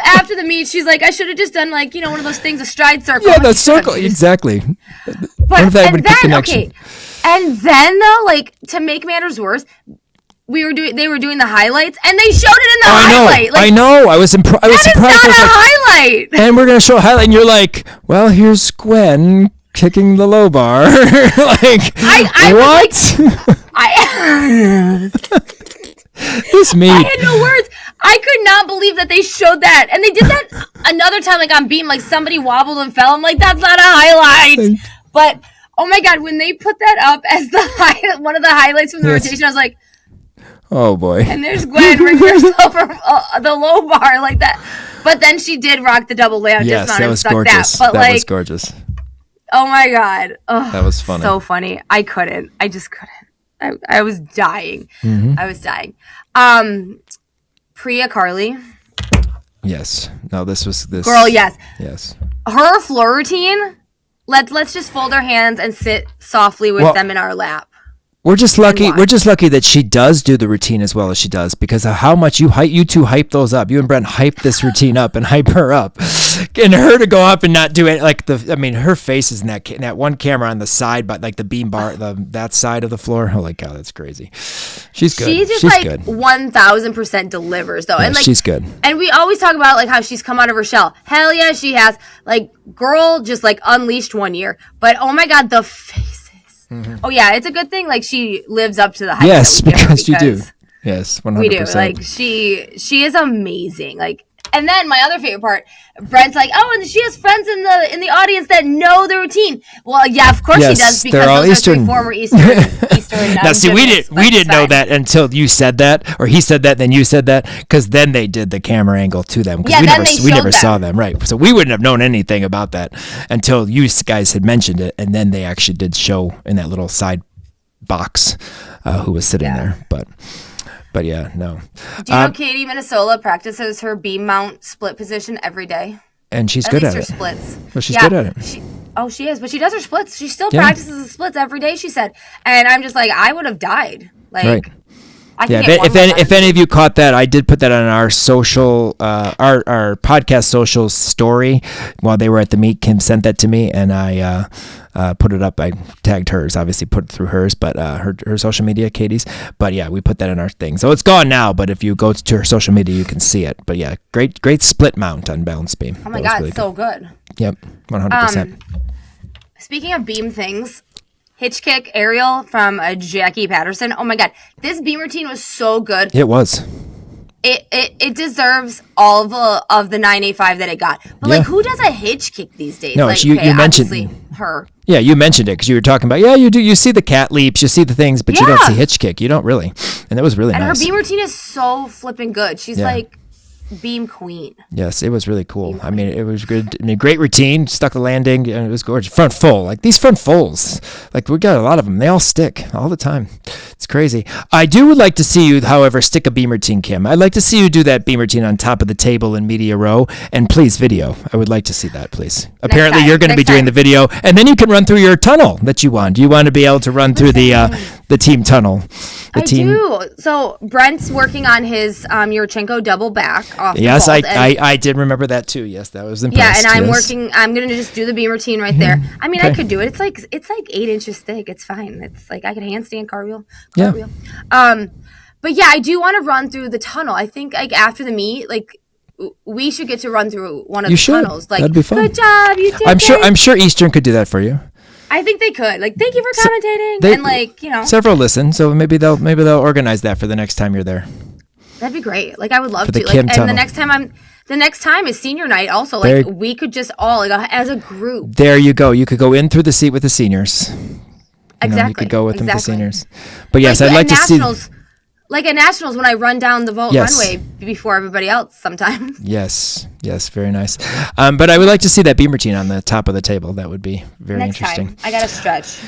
After the meet, she's like, I should have just done one of those things, a stride circle. Yeah, the circle, exactly. And then though, like, to make matters worse, they were doing the highlights, and they showed it in the highlight. I know. I was surprised. That is not a highlight. And we're gonna show a highlight, and you're like, well, here's Gwen kicking the low bar. Like, I what? This me. I had no words. I could not believe that they showed that, and they did that another time, like on Beam, like somebody wobbled and fell. I'm like, that's not a highlight. But oh my god, when they put that up as the one of the highlights from the rotation, I was like, oh boy. And there's Gwen ring herself the low bar like that. But then she did rock the double layout. Yes, just that was gorgeous. But that was gorgeous. Oh my god. Oh, that was funny. So funny. I just couldn't. I was dying. Mm-hmm. I was dying. Priya Carly. Yes. No, this was this girl. Yes. Yes. Her floor routine. Let's just fold our hands and sit softly with them in our lap. We're just lucky. We're just lucky that she does do the routine as well as she does, because of how much you two hype those up. You and Brent hype this routine up and hype her up, and her to go up and not do it like her face is in that one camera on the side, but like the beam bar, that side of the floor. Holy cow, that's crazy. She's good. She's just good. 1,000% delivers though, and she's good. And we always talk about like how she's come out of her shell. Hell yeah, she has. Like, girl, just like unleashed one year, but oh my god, the face. Mm-hmm. Oh yeah, it's a good thing. Like, she lives up to the hype. Yes, because you do. Yes, 100%. We do. Like, she is amazing. Like, and then my other favorite part, Brent's like, oh, and she has friends in the audience that know the routine. Well, yeah, of course she does, because they're all those Eastern. Are 3 former Eastern. Now, see, we didn't know that until you said that, or he said that, then you said that, because then they did the camera angle to them. Because we never saw them, right? So we wouldn't have known anything about that until you guys had mentioned it, and then they actually did show in that little side box who was sitting there, But yeah, no. Do you know Katie Minnesota practices her beam mount split position every day? And she's good at it. Her splits. Well, she's good at it. She is, but she does her splits. She still practices the splits every day, she said. And I'm just like, I would have died. Like, right. If any of you caught that, I did put that on our social, our podcast social story while they were at the meet. Kim sent that to me, and I put it up. I tagged hers, obviously put it through hers, but her social media, Katie's. But yeah, we put that in our thing. So it's gone now, but if you go to her social media, you can see it. But yeah, great split mount on balance beam. Oh my god, really so good. Yep, 100%. Speaking of beam things. Hitch kick aerial from Jackie Patterson. Oh my god, this beam routine was so good. It was. It deserves all of the 985 that it got. But like, who does a hitch kick these days? No, like, you mentioned her. Yeah, you mentioned it because you were talking about you see the cat leaps, you see the things, but you don't see hitch kick. You don't really, and it was really nice. And her beam routine is so flipping good. She's like beam queen. Yes, it was really cool. I mean, it was good. I mean, great routine, stuck the landing, and it was gorgeous. Front full, like these front fulls, like we got a lot of them. They all stick all the time. It's crazy. I would like to see you, however, stick a beam routine, Kim. I'd like to see you do that beam routine on top of the table in media row, and please video. I would like to see that, please. Apparently, you're going to be doing the video, and then you can run through your tunnel that you want. Do you want to be able to run through the team tunnel? I do. So Brent's working on his Yurchenko double back off the Yes, vault, I did remember that too. Yes, that was impressive. Yeah, and I'm going to just do the beam routine right there. I mean, I could do it. It's like 8 inches thick. It's fine. It's like I could handstand cartwheel. Yeah. But yeah, I do want to run through the tunnel. I think like after the meet, like we should get to run through one of the tunnels. Like, that'd be fun. Good job, you did I'm sure Eastern could do that for you. I think they could. Like, thank you for commentating, and like, you know, several listen. So maybe they'll organize that for the next time you're there. That'd be great. Like, I would love for to. Like, and tunnel. The next time is senior night. Also, like we could just all like as a group. There you go. You could go in through the seat with the seniors. Exactly. You could go with them to seniors. But yes, I'd like to see. Like at Nationals, when I run down the vault runway before everybody else sometimes. Yes, very nice. But I would like to see that beam routine on the top of the table. That would be very interesting. Next time, I got to stretch.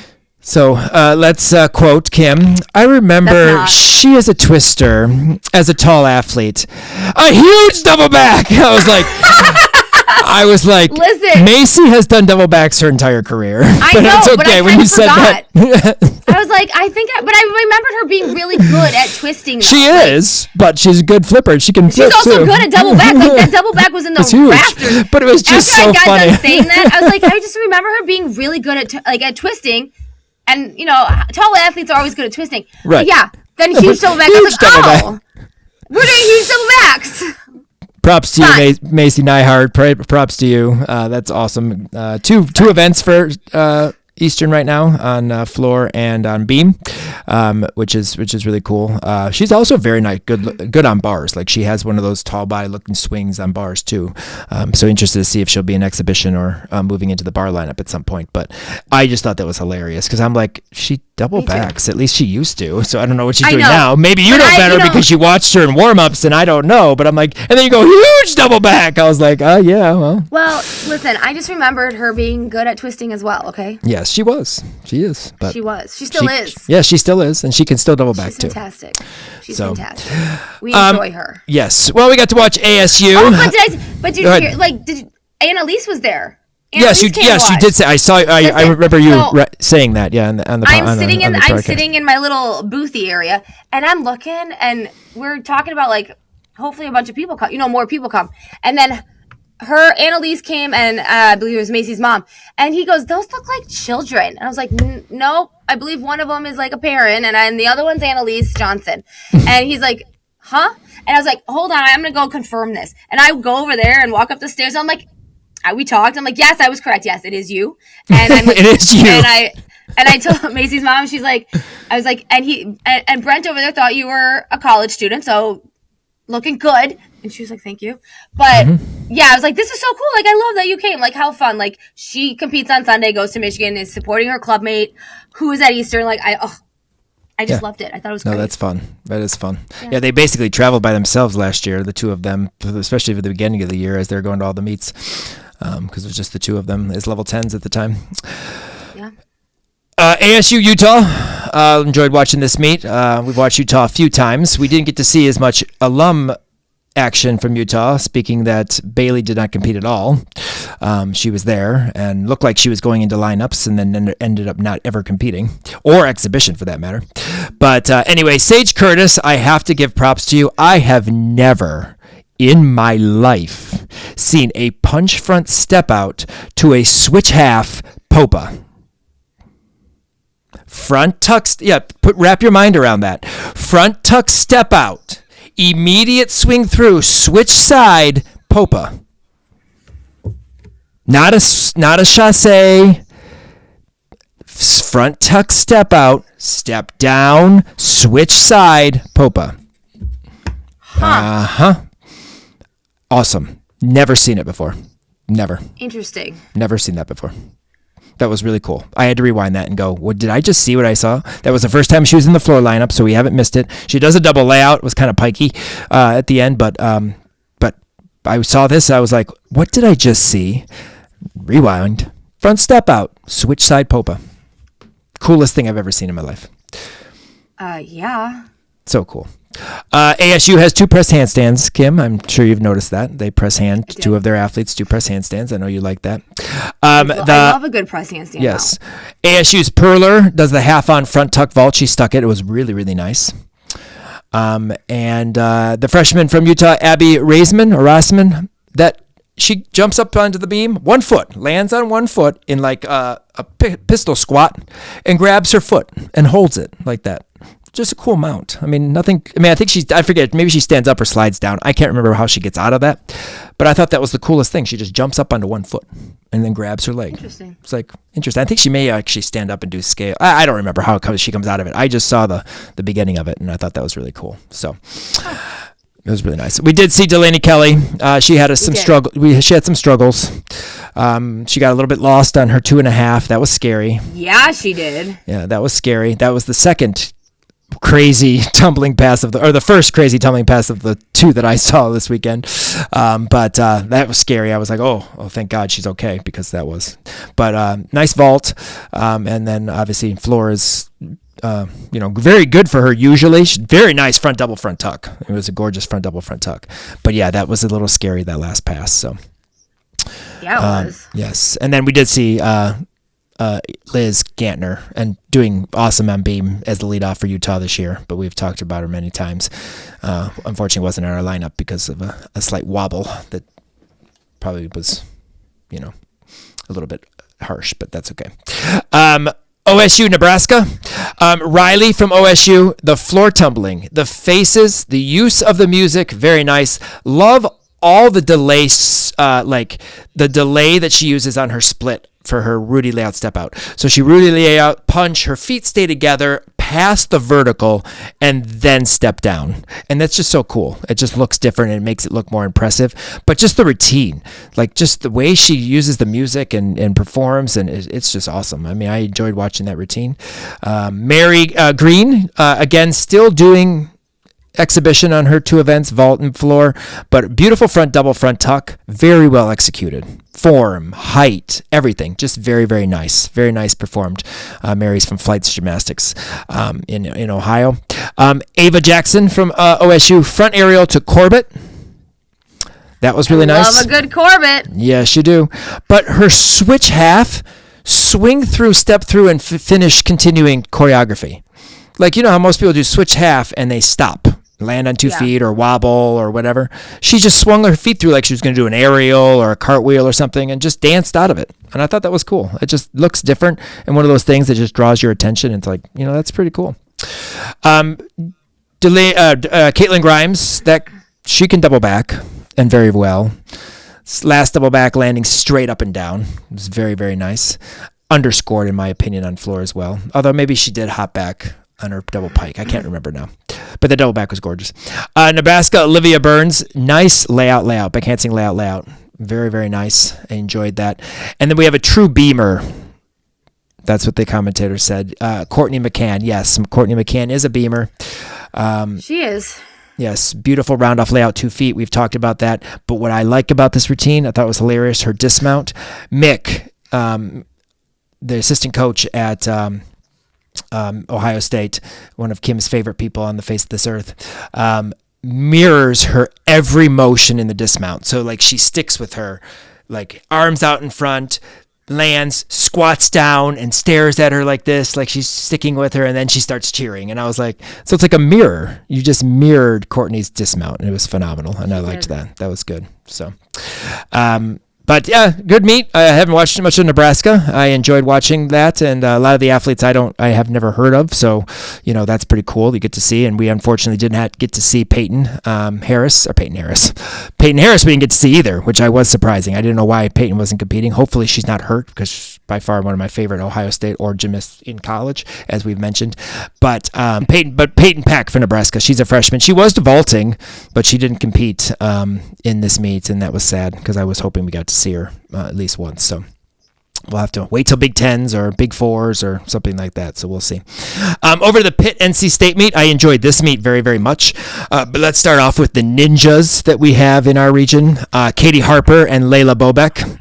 So let's quote Kim. I remember she is a twister as a tall athlete. A huge double back. I was like, listen, Macy has done double backs her entire career. I know, it's okay but I when you said forgot. that. I was like, but I remembered her being really good at twisting. Though. She is, but she's a good flipper. She can flip too. She's also good at double back. Like that double back was in the rafters. But it was just After so I got funny. done saying that, I was like, I just remember her being really good at twisting. And, you know, tall athletes are always good at twisting. Right. But yeah, Then huge double back. I was like, oh, we're doing huge double backs. Props to you, Macy Nyhard. Props to you. That's awesome. Two events for Eastern right now on floor and on beam, which is really cool. She's also very nice, good on bars. Like she has one of those tall body looking swings on bars too. So interested to see if she'll be an exhibition or moving into the bar lineup at some point. But I just thought that was hilarious because I'm like, she double backs. At least she used to. So I don't know what she's doing now. Maybe you know better because you watched her in warm-ups and I don't know. But I'm like, and then you go huge double back. I was like, oh yeah, well. Well, listen, I just remembered her being good at twisting as well. Okay. Yes, she was. She is. But she was. She still is. Yeah, she still is, and she can still double back too. She's fantastic. We enjoy her. Yes. Well, we got to watch ASU. Oh, but did you hear? Like, Annalise was there. Yes, you did say. I saw. I remember you saying that. Yeah, I'm sitting in my little boothy area, and I'm looking, and we're talking about like hopefully a bunch of people come. More people come, and then Annalise came, and I believe it was Macy's mom, and he goes, "Those look like children," and I was like, "No, I believe one of them is like a parent, and the other one's Annalise Johnson," and he's like, "Huh?" And I was like, "Hold on, I'm gonna go confirm this," and I go over there and walk up the stairs, and I'm like. We talked. I'm like, yes, I was correct. Yes, it is you. And I'm like, it is you. And I told Macy's mom. She's like, I was like, and Brent over there thought you were a college student, so looking good. And she was like, thank you. But yeah, I was like, this is so cool. Like, I love that you came. Like, how fun. Like, she competes on Sunday, goes to Michigan, is supporting her clubmate who is at Eastern. Like, I just loved it. I thought it was great. No, that's fun. That is fun. Yeah, they basically traveled by themselves last year, the two of them, especially for the beginning of the year as they're going to all the meets. Because it was just the two of them as level 10s at the time. Yeah. ASU Utah. Enjoyed watching this meet. We've watched Utah a few times. We didn't get to see as much alum action from Utah, speaking that Bailey did not compete at all. She was there and looked like she was going into lineups and then ended up not ever competing, or exhibition for that matter. But anyway, Sage Curtis, I have to give props to you. I have never in my life seen a punch front step out to a switch half popa. Front tuck, wrap your mind around that. Front tuck step out, immediate swing through, switch side popa. Not a chasse. Front tuck step out, step down, switch side popa. Awesome. Never seen it before. Never. Interesting. Never seen that before. That was really cool. I had to rewind that and go, what, did I just see what I saw? That was the first time she was in the floor lineup, so we haven't missed it. She does a double layout. It was kind of pikey at the end, but I saw this. I was like, what did I just see? Rewind. Front step out. Switch side popa. Coolest thing I've ever seen in my life. Yeah. So cool. ASU has 2 press handstands, Kim. I'm sure you've noticed that. They press hand. 2 of their athletes do press handstands. I know you like that. I love a good press handstand. Yes. ASU's Perler does the half on front tuck vault. She stuck it. It was really, really nice. And the freshman from Utah, Abby Raisman, that she jumps up onto the beam, 1 foot, lands on 1 foot in like a pistol squat and grabs her foot and holds it like that. Just a cool mount. I mean, nothing. I mean, I forget. Maybe she stands up or slides down. I can't remember how she gets out of that. But I thought that was the coolest thing. She just jumps up onto 1 foot and then grabs her leg. Interesting. It's like interesting. I think she may actually stand up and do scale. I don't remember how she comes out of it. I just saw the beginning of it, and I thought that was really cool. So it was really nice. We did see Delaney Kelly. She had some struggle. She had some struggles. She got a little bit lost on her 2.5. That was scary. Yeah, she did. Yeah, that was scary. That was the second crazy tumbling pass the first crazy tumbling pass of the 2 that I saw this weekend. But that was scary. I was like, oh, thank God she's okay, because that was, but nice vault. And then obviously floor is, very good for her usually. Very nice front double front tuck. It was a gorgeous front double front tuck. But yeah, that was a little scary, that last pass. So yeah, it was. Yes. And then we did see, Liz Gantner, and doing awesome on beam as the leadoff for Utah this year, but we've talked about her many times. Unfortunately wasn't in our lineup because of a slight wobble that probably was, a little bit harsh, but that's okay. OSU, Nebraska. Riley from OSU, the floor tumbling, the faces, the use of the music, very nice. Love all the delays, like the delay that she uses on her split for her Rudy layout step out. So she Rudy layout, punch, her feet stay together, past the vertical, and then step down. And that's just so cool. It just looks different and it makes it look more impressive. But just the routine, like just the way she uses the music and performs, and it's just awesome. I mean, I enjoyed watching that routine. Mary Green, again, still doing exhibition on her 2 events, vault and floor, but beautiful double front tuck, very well executed. Form, height, everything, just very, very nice performed. Mary's from Flights Gymnastics in Ohio. Ava Jackson from OSU, front aerial to Corbett. That was really nice. Love a good Corbett. Yes, you do. But her switch half, swing through, step through, and finish continuing choreography. Like, you know how most people do switch half and they stop, land on 2 feet or wobble or whatever. She just swung her feet through like she was going to do an aerial or a cartwheel or something and just danced out of it. And I thought that was cool. It just looks different. And one of those things that just draws your attention. It's like, you know, that's pretty cool. Caitlin Grimes, that she can double back and very well. Last double back landing straight up and down. It was very, very nice. Underscored in my opinion on floor as well. Although maybe she did hop back on her double pike. I can't remember now. But the double back was gorgeous. Nebraska, Olivia Burns. Nice layout. Backhanding layout. Very, very nice. I enjoyed that. And then we have a true beamer. That's what the commentator said. Courtney McCann. Yes, Courtney McCann is a beamer. She is. Yes, beautiful round off layout, 2 feet. We've talked about that. But what I like about this routine, I thought was hilarious, her dismount. Mick, the assistant coach at Ohio State, one of Kim's favorite people on the face of this earth, mirrors her every motion in the dismount. So like she sticks with her, like arms out in front, lands, squats down, and stares at her like this, like she's sticking with her, and then she starts cheering. And I was like, so it's like a mirror. You just mirrored Courtney's dismount, and it was phenomenal, and I liked that. That was good. So, but yeah, good meet. I haven't watched much of Nebraska. I enjoyed watching that, and a lot of the athletes I have never heard of. So, you know, that's pretty cool. You get to see, and we unfortunately didn't get to see Peyton Harris. We didn't get to see either, which I was surprising. I didn't know why Peyton wasn't competing. Hopefully, she's not hurt because she's by far one of my favorite Ohio State or gymnasts in college, as we've mentioned. But Peyton Peck for Nebraska. She's a freshman. She was vaulting, but she didn't compete in this meet, and that was sad because I was hoping we got to see her at least once. So we'll have to wait till Big Tens or Big Fours or something like that. So we'll see. Over to the Pitt NC State meet, I enjoyed this meet very, very much. But let's start off with the ninjas that we have in our region, Katie Harper and Layla Bobek.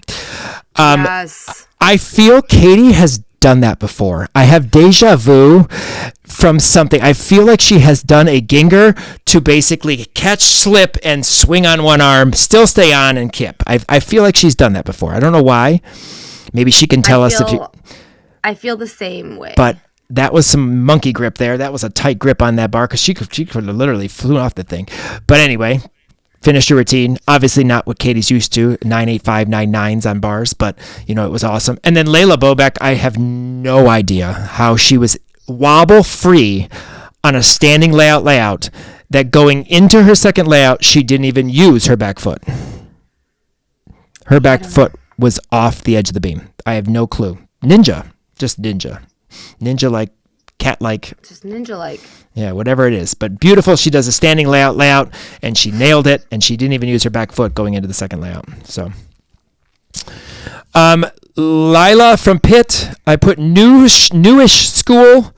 Yes. I feel Katie has done that before. I have deja vu from something. I feel like she has done a ginger to basically catch, slip, and swing on one arm, still stay on, and kip. I feel like she's done that before. I don't know why. Maybe she can tell us if you... I feel the same way. But that was some monkey grip there. That was a tight grip on that bar because she could have literally flew off the thing. But anyway, finished her routine. Obviously not what Katie's used to, 9.85, 9.9s on bars, but, you know, it was awesome. And then Layla Bobek, I have no idea how she was wobble free on a standing layout that going into her second layout, she didn't even use her back foot. Her back foot was off the edge of the beam. I have no clue. Just ninja. Ninja-like, cat-like. Just ninja-like. Yeah, whatever it is. But beautiful. She does a standing layout, and she nailed it, and she didn't even use her back foot going into the second layout. So, Lila from Pitt, I put newish school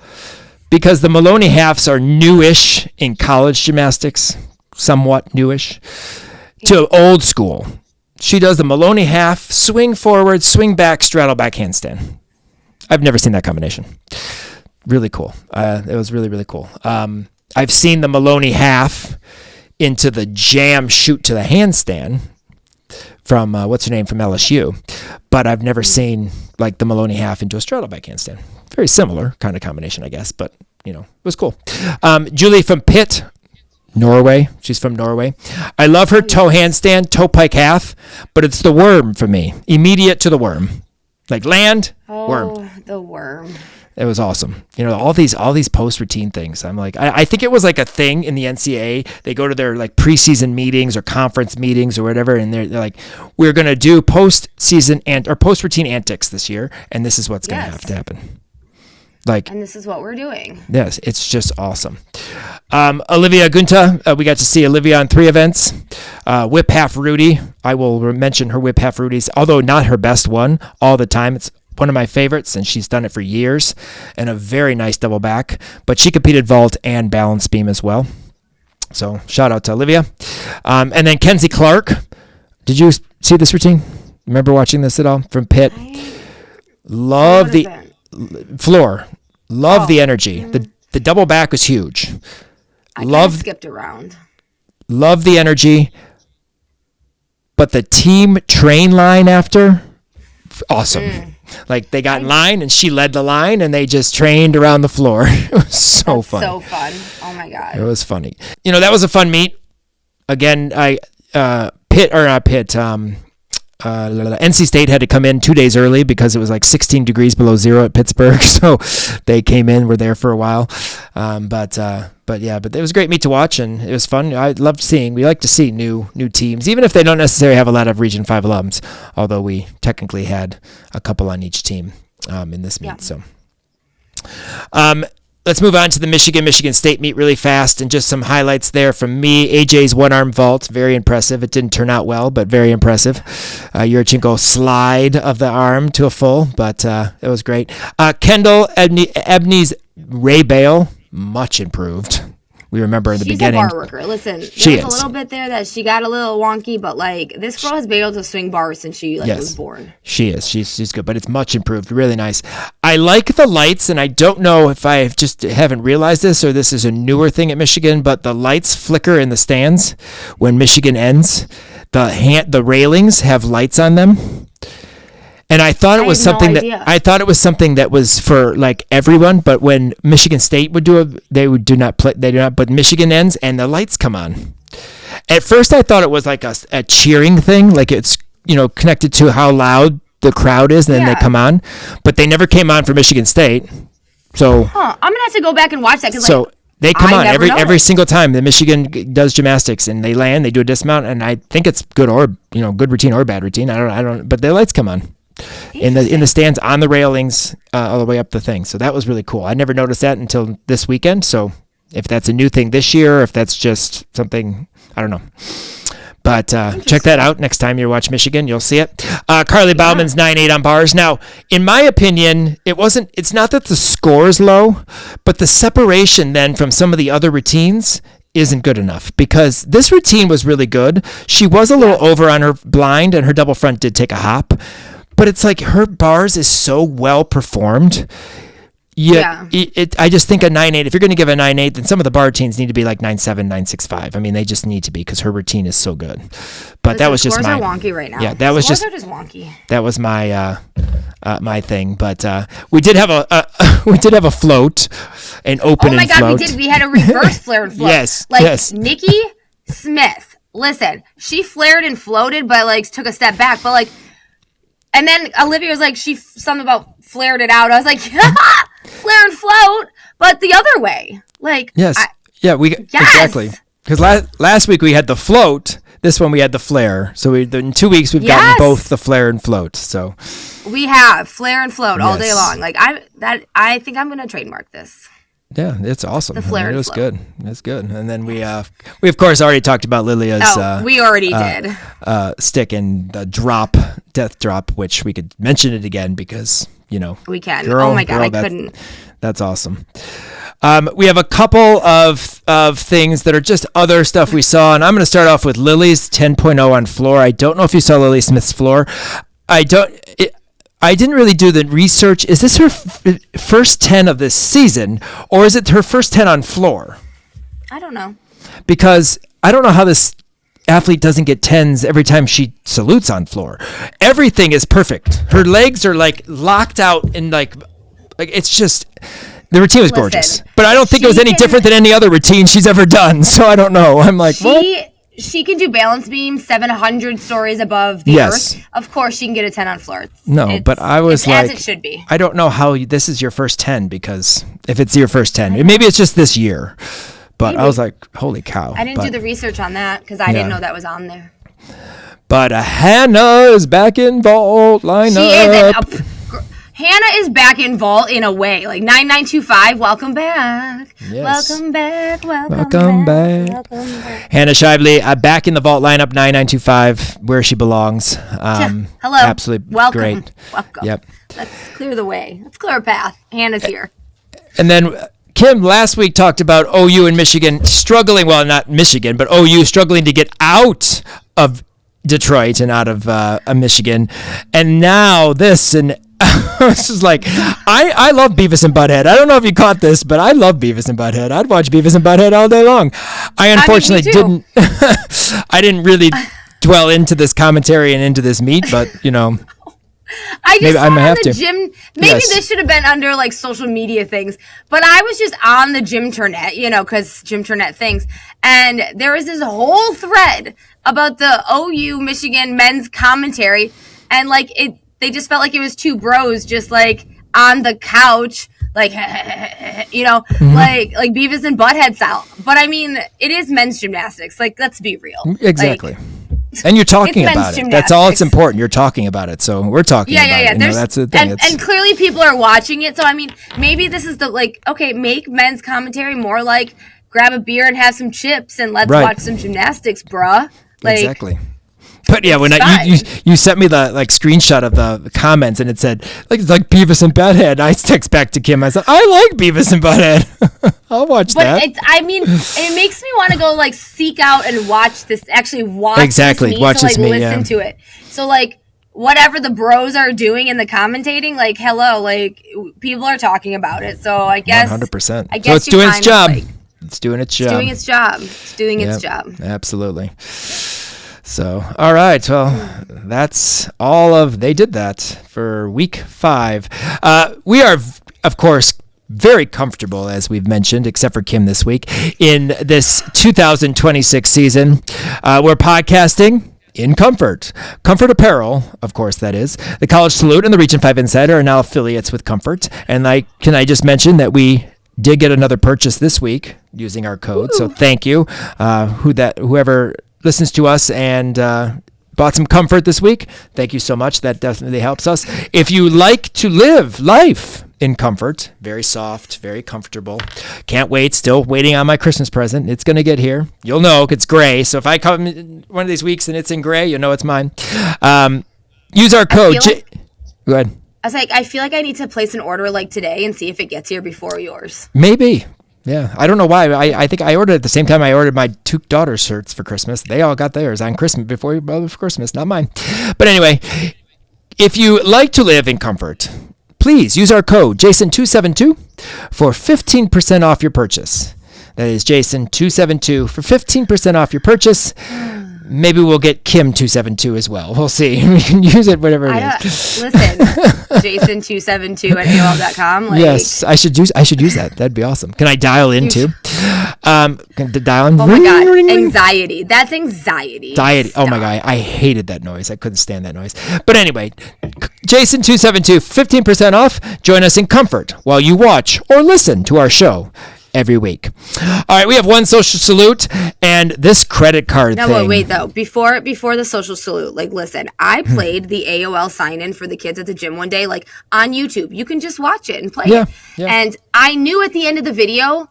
because the Maloney halves are newish in college gymnastics, somewhat newish, to old school. She does the Maloney half, swing forward, swing back, straddle back handstand. I've never seen that combination. Really cool. It was really, really cool. I've seen the Maloney half into the jam shoot to the handstand from, what's her name, from LSU. But I've never seen, like, the Maloney half into a straddle back handstand. Very similar kind of combination, I guess. But, you know, it was cool. Julie from Pitt, Norway. She's from Norway. I love her toe handstand, toe pike half, but it's the worm for me. Immediate to the worm. Like land, worm. Oh, the worm. It was awesome. All these post routine things. I'm like, I think it was like a thing in the NCAA. They go to their like preseason meetings or conference meetings or whatever, and they're like, we're gonna do post routine antics this year, and this is what's gonna have to happen. And this is what we're doing. Yes, it's just awesome. Olivia Gunta, we got to see Olivia on 3 events. Whip half Rudy. I will mention her whip half Rudy's, although not her best one all the time. It's one of my favorites, and she's done it for years, and a very nice double back. But she competed vault and balance beam as well. So shout out to Olivia. And then Kenzie Clark. Did you see this routine? Remember watching this at all from Pitt? Love the floor. Love the energy. The double back was huge. I skipped around. Love the energy. But the team train line after, awesome. Like they got in line and she led the line and they just trained around the floor. It was so fun. So fun. Oh my God. It was funny. That was a fun meet. Again, NC State had to come in 2 days early because it was like 16 degrees below zero at Pittsburgh. So they came in, were there for a while. But it was a great meet to watch, and it was fun. I loved seeing. We like to see new teams, even if they don't necessarily have a lot of Region 5 alums, although we technically had a couple on each team in this meet. So let's move on to the Michigan State meet really fast, and just some highlights there from me. AJ's one-arm vault, very impressive. It didn't turn out well, but very impressive. Yurchenko slide of the arm to a full, but it was great. Kendall Ebney's Ray Bale, much improved. We remember in the beginning. She's a bar worker. Listen, there was a little bit there that she got a little wonky, but like this girl has been able to swing bars since she was born. She is. She's good, but it's much improved. Really nice. I like the lights, and I don't know if I just haven't realized this or this is a newer thing at Michigan, but the lights flicker in the stands when Michigan ends. The railings have lights on them. And I thought it was something that was for like everyone, but when Michigan State would do it, they do not, but Michigan ends and the lights come on. At first I thought it was like a cheering thing, like it's, connected to how loud the crowd is, and then they come on, but they never came on for Michigan State. So I'm going to have to go back and watch that. They come on every single time that Michigan does gymnastics, and they land, they do a dismount, and I think it's good routine or bad routine. I don't, but the lights come on. In the stands on the railings all the way up the thing. So that was really cool. I never noticed that until this weekend. So if that's a new thing this year, or if that's just something, I don't know. But check that out next time you watch Michigan. You'll see it. Carly Bauman's 9.8 on bars. Now, in my opinion, it's not that the score is low, but the separation then from some of the other routines isn't good enough, because this routine was really good. She was a little over on her blind, and her double front did take a hop. But it's like her bars is so well performed. I just think a 9.8, if you're going to give a 9.8, then some of the bar routines need to be like 9.7, 9.65. I mean, they just need to be, because her routine is so good. But that was just my... Scores are wonky right now. Yeah, that was just wonky. That was my my thing. But we did have a float, an open and float. Oh my God, we did. We had a reverse flare and float. Yes. Nikki Smith, listen, she flared and floated, but took a step back. But and then Olivia was like, something about flared it out. I was like, flare and float, but the other way. Exactly. Because last week we had the float. This one we had the flare. So in 2 weeks we've gotten both the flare and float. So we have flare and float all day long. I think I'm gonna trademark this. Yeah, it's awesome. The flare it was good. It's good. And then we of course already talked about Lilia's. We already did. Stick and the death drop, which we could mention it again because we can. Oh my God, I couldn't. That's awesome. We have a couple of things that are just other stuff we saw, and I'm going to start off with Lily's 10.0 on floor. I don't know if you saw Lily Smith's floor. I didn't really do the research. Is this her first 10 of this season, or is it her first 10 on floor? I don't know. Because I don't know how this athlete doesn't get 10s every time she salutes on floor. Everything is perfect. Her legs are locked out and it's just, the routine was gorgeous. But I don't think it was any different than any other routine she's ever done. So I don't know. I'm like, what? she can do balance beam 700 stories above the earth. Of course, she can get a 10 on floor. But I was like, as it should be. I don't know how this is your first 10, because if it's your first 10, maybe it's just this year. But I was like, holy cow. I didn't do the research on that because I didn't know that was on there. But Hannah is back in vault lineup. She is. Hannah is back in vault in a way. Like 9925, welcome back. Yes. Welcome back. Welcome back. Hannah Shively, back in the vault lineup, 9925, where she belongs. Hello. Absolutely welcome. Great. Welcome. Yep. Let's clear the way. Let's clear a path. Hannah's here. And then Kim last week talked about OU and Michigan struggling. Well, not Michigan, but OU struggling to get out of Detroit and out of Michigan. And now this, and this is like, I love Beavis and Butthead. I don't know if you caught this, but I love Beavis and Butthead. I'd watch Beavis and Butthead all day long. I unfortunately didn't. I didn't really dwell into this commentary and into this meet, but I just saw on the gym. Maybe this should have been under like social media things, but I was just on the Gymternet, because Gymternet things, and there was this whole thread about the OU Michigan men's commentary, and like they just felt like it was two bros just like on the couch, like like Beavis and Butthead style. But I mean, it is men's gymnastics. Like, let's be real. Exactly. And you're talking about it. That's all it's important. You're talking about it. So we're talking about it. That's the thing. And clearly people are watching it. So, I mean, maybe this is make men's commentary more like grab a beer and have some chips and let's watch some gymnastics, bruh. Exactly. But yeah, when you sent me the screenshot of the comments and it said it's like Beavis and Butthead, I text back to Kim. I said, I like Beavis and Butthead. I'll watch that. It makes me want to go seek out and watch this. Actually, watch exactly this meet, watch this meet, listen to it. So whatever the bros are doing in the commentating, people are talking about it. So I guess 100%. I guess so it's doing its job. It's doing its job. It's doing its job. Absolutely. So, all right. Well, that's all of they did that for week 5. We are, of course, very comfortable, as we've mentioned, except for Kim this week, in this 2026 season. We're podcasting in Comfort. Comfort Apparel, of course, that is. The College Salute and the Region 5 Insider are now affiliates with Comfort. And can I just mention that we did get another purchase this week using our code. Ooh. So thank you. Whoever listens to us and bought some comfort this week, thank you so much. That definitely helps us. If you like to live life in comfort, very soft, very comfortable, can't wait, still waiting on my Christmas present. It's going to get here. You'll know it's gray. So if I come in one of these weeks and it's in gray, you'll know it's mine. Use our code. Go ahead. I was I feel like I need to place an order today and see if it gets here before yours. Maybe. Yeah, I don't know why. I think I ordered at the same time I ordered my 2 daughters' shirts for Christmas. They all got theirs on Christmas before Christmas, not mine. But anyway, if you like to live in comfort, please use our code Jason272 for 15% off your purchase. That is Jason272 for 15% off your purchase. Maybe we'll get Kim272 as well. We'll see. We can use it whatever it is. Listen, Jason272 at AOL.com. Yes, I should use that. That'd be awesome. Can I dial in too? Can I dial in? Oh my God, anxiety. That's anxiety. Oh my God, I hated that noise. I couldn't stand that noise. But anyway, Jason272, 15% off. Join us in comfort while you watch or listen to our show every week. All right, we have one social salute and this credit card thing. No, wait though. Before the social salute, listen, I played the AOL sign-in for the kids at the gym one day, on YouTube. You can just watch it and play it. Yeah. And I knew at the end of the video,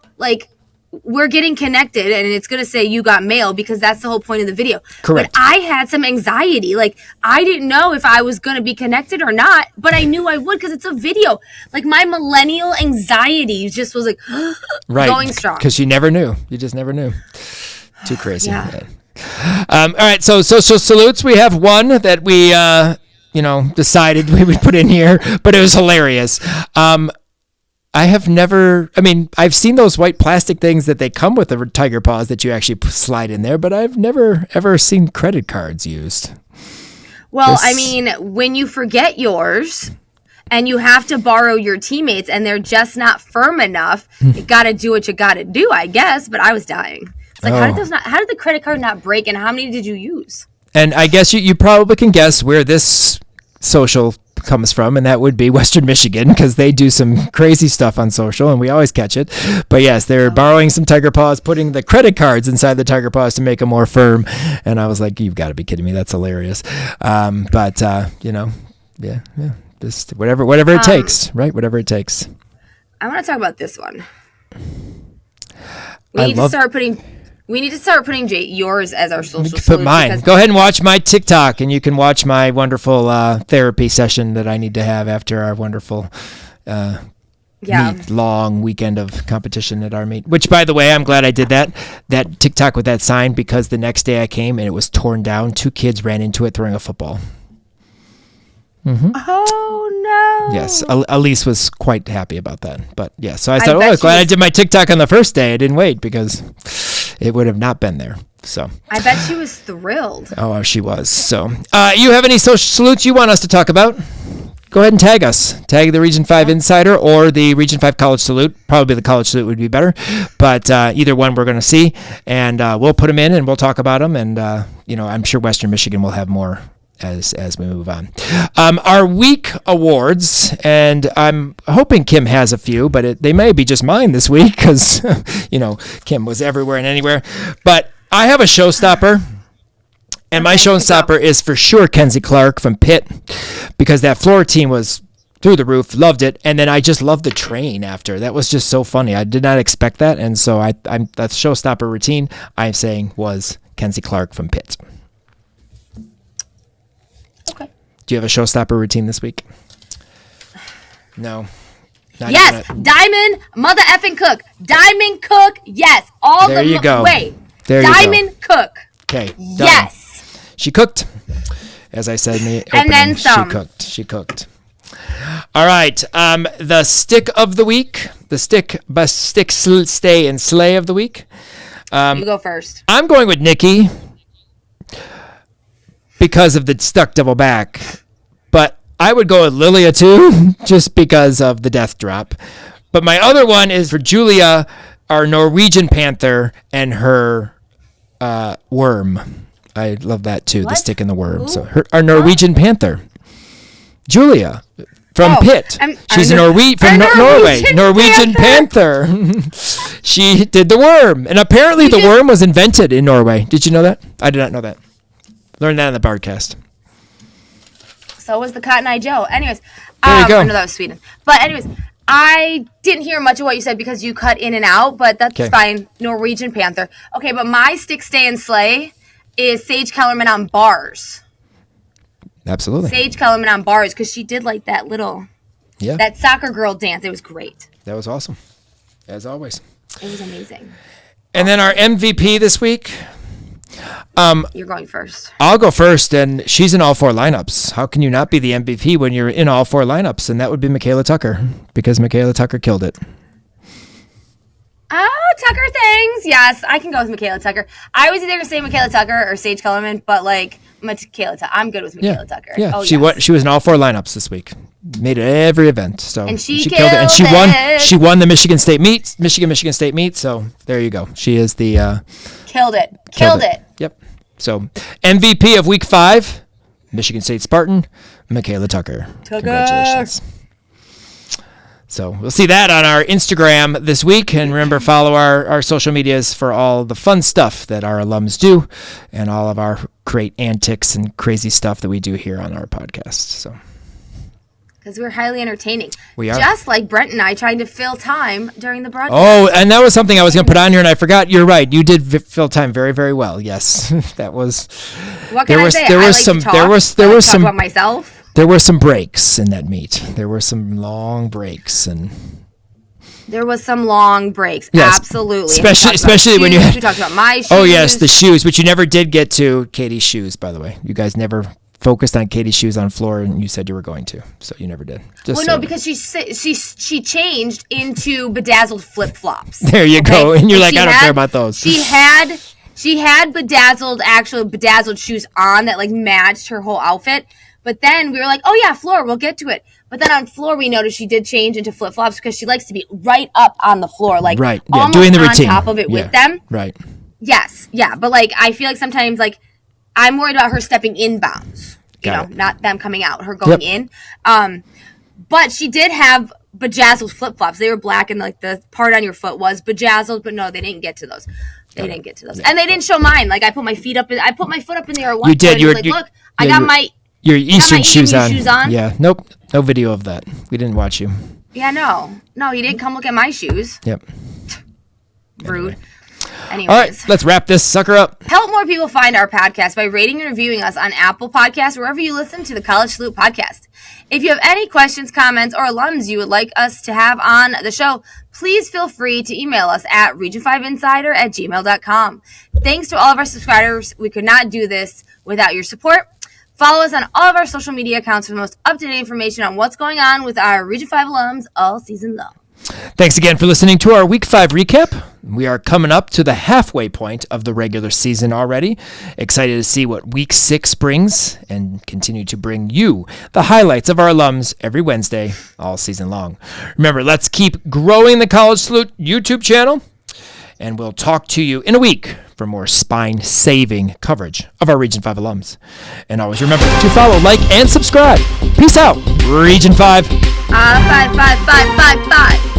we're getting connected and it's going to say you got mail because that's the whole point of the video. Correct. But I had some anxiety. I didn't know if I was going to be connected or not, but I knew I would because it's a video. My millennial anxiety just was right. Going strong. Because you never knew. You just never knew. Too crazy. Yeah. All right. So social salutes. We have one that we, decided we would put in here, but it was hilarious. I've seen those white plastic things that they come with the tiger paws that you actually slide in there, but I've never, ever seen credit cards used. Well, when you forget yours and you have to borrow your teammates and they're just not firm enough, you got to do what you got to do, I guess, but I was dying. It's like, how did the credit card not break, and how many did you use? And I guess you probably can guess where this social comes from, and that would be Western Michigan, because they do some crazy stuff on social, and we always catch it. But yes, they're borrowing some Tiger Paws, putting the credit cards inside the Tiger Paws to make them more firm. And I was like, you've got to be kidding me. That's hilarious. Yeah. Just whatever it takes, right? Whatever it takes. I want to talk about this one. We need to start putting yours as our social. Put mine. Go ahead and watch my TikTok, and you can watch my wonderful therapy session that I need to have after our wonderful long weekend of competition at our meet. Which, by the way, I'm glad I did that TikTok with that sign, because the next day I came and it was torn down. 2 kids ran into it throwing a football. Mm-hmm. Oh no! Yes, Elise was quite happy about that. But yeah, so I said, glad I did my TikTok on the first day. I didn't wait, because it would have not been there. So I bet she was thrilled. Oh, she was. So you have any social salutes you want us to talk about? Go ahead and tag us. Tag the Region 5 Insider or the Region 5 College Salute. Probably the College Salute would be better. But either one we're going to see. And we'll put them in and we'll talk about them. And, I'm sure Western Michigan will have more as we move on. Our week awards, and I'm hoping Kim has a few, but they may be just mine this week, because, Kim was everywhere and anywhere. But I have a showstopper. And my showstopper is for sure Kenzie Clark from Pitt, because that floor team was through the roof, loved it, and then I just loved the train after. That was just so funny. I did not expect that, and so that showstopper routine I'm saying was Kenzie Clark from Pitt. Okay. Do you have a showstopper routine this week? No. Yes, Diamond Mother effing Cook. Diamond Cook, yes. There you go. Wait. There Diamond you go. Cook. Okay. Done. Yes. She cooked. As I said in the opening, and then some. She cooked. All right. The stick of the week. The stick, stay, and slay of the week. You go first. I'm going with Nikki because of the stuck double back. But I would go with Lilia too, just because of the death drop. But my other one is for Julia, our Norwegian panther, and her worm. I love that too, the stick and the worm. Ooh. So our Norwegian panther, Julia from Pitt. She's from Norway. Norwegian panther. She did the worm, and apparently the worm was invented in Norway. Did you know that? I did not know that. Learned that in the broadcast. So was the Cotton Eye Joe. Anyways, there you go. I know that was Sweden. But anyways, I didn't hear much of what you said because you cut in and out, but that's fine. Norwegian panther. Okay, but my stick, stay, and slay is Sage Kellerman on bars. Absolutely. Sage Kellerman on bars, because she did like that little, that soccer girl dance. It was great. That was awesome, as always. It was amazing. And then our MVP this week. You're going first. I'll go first, and she's in all 4 lineups. How can you not be the MVP when you're in all 4 lineups? And that would be Michaela Tucker, because Michaela Tucker killed it. Oh, Tucker things. Yes, I can go with Michaela Tucker. I was either going to say Michaela Tucker or Sage Kellerman, but Michaela Tucker. I'm good with Michaela Tucker. Yeah, she was in all 4 lineups this week. Made it every event. So and she killed it. And she won the Michigan State meet. So there you go. She is the killed it. Yep. So MVP of week 5, Michigan State Spartan, Michaela Tucker. Congratulations. So we'll see that on our Instagram this week. And remember, follow our social medias for all the fun stuff that our alums do and all of our great antics and crazy stuff that we do here on our podcast. So, because we're highly entertaining. We are. Just like Brent and I trying to fill time during the broadcast. Oh, and that was something I was going to put on here, and I forgot. You're right. You did fill time very, very well. Yes, that was. What can I say? There was some about myself. There were some breaks in that meet. There were some long breaks, and there was some long breaks. Yes, absolutely. Especially when you talked about my shoes. Oh yes, the shoes, but you never did get to Katie's shoes. By the way, you guys never focused on Katie's shoes on floor, and you said you were going to, so you never did. Because she changed into bedazzled flip flops. There you go, and you're like, I don't care about those. She had bedazzled shoes on that matched her whole outfit. But then we were like, oh, yeah, floor, we'll get to it. But then on floor, we noticed she did change into flip-flops because she likes to be right up on the floor, doing the on routine. top of it with them. Right. Yes, yeah, but like I feel like sometimes like I'm worried about her stepping in bounds. Not them coming out, her going in. But she did have bejazzled flip flops. They were black, and like the part on your foot was bejazzled. But no, they didn't get to those. They didn't get to those, and they didn't show mine. Like I put my foot up in the air. You did. Like, look, I got my Eastern shoes on. Yeah. Nope. No video of that. We didn't watch you. Yeah. No, he didn't come look at my shoes. Yep. Rude. Anyways. All right, let's wrap this sucker up. Help more people find our podcast by rating and reviewing us on Apple Podcasts, wherever you listen to the College Salute podcast. If you have any questions, comments, or alums you would like us to have on the show, please feel free to email us at region5insider@gmail.com. Thanks to all of our subscribers. We could not do this without your support. Follow us on all of our social media accounts for the most up-to-date information on what's going on with our Region 5 alums all season long. Thanks again for listening to our Week 5 recap. We are coming up to the halfway point of the regular season already. Excited to see what Week 6 brings and continue to bring you the highlights of our alums every Wednesday all season long. Remember, let's keep growing the College Salute YouTube channel, and we'll talk to you in a week for more spine-saving coverage of our Region 5 alums. And always remember to follow, like, and subscribe. Peace out, Region 5. 5, 5, 5, 5, 5.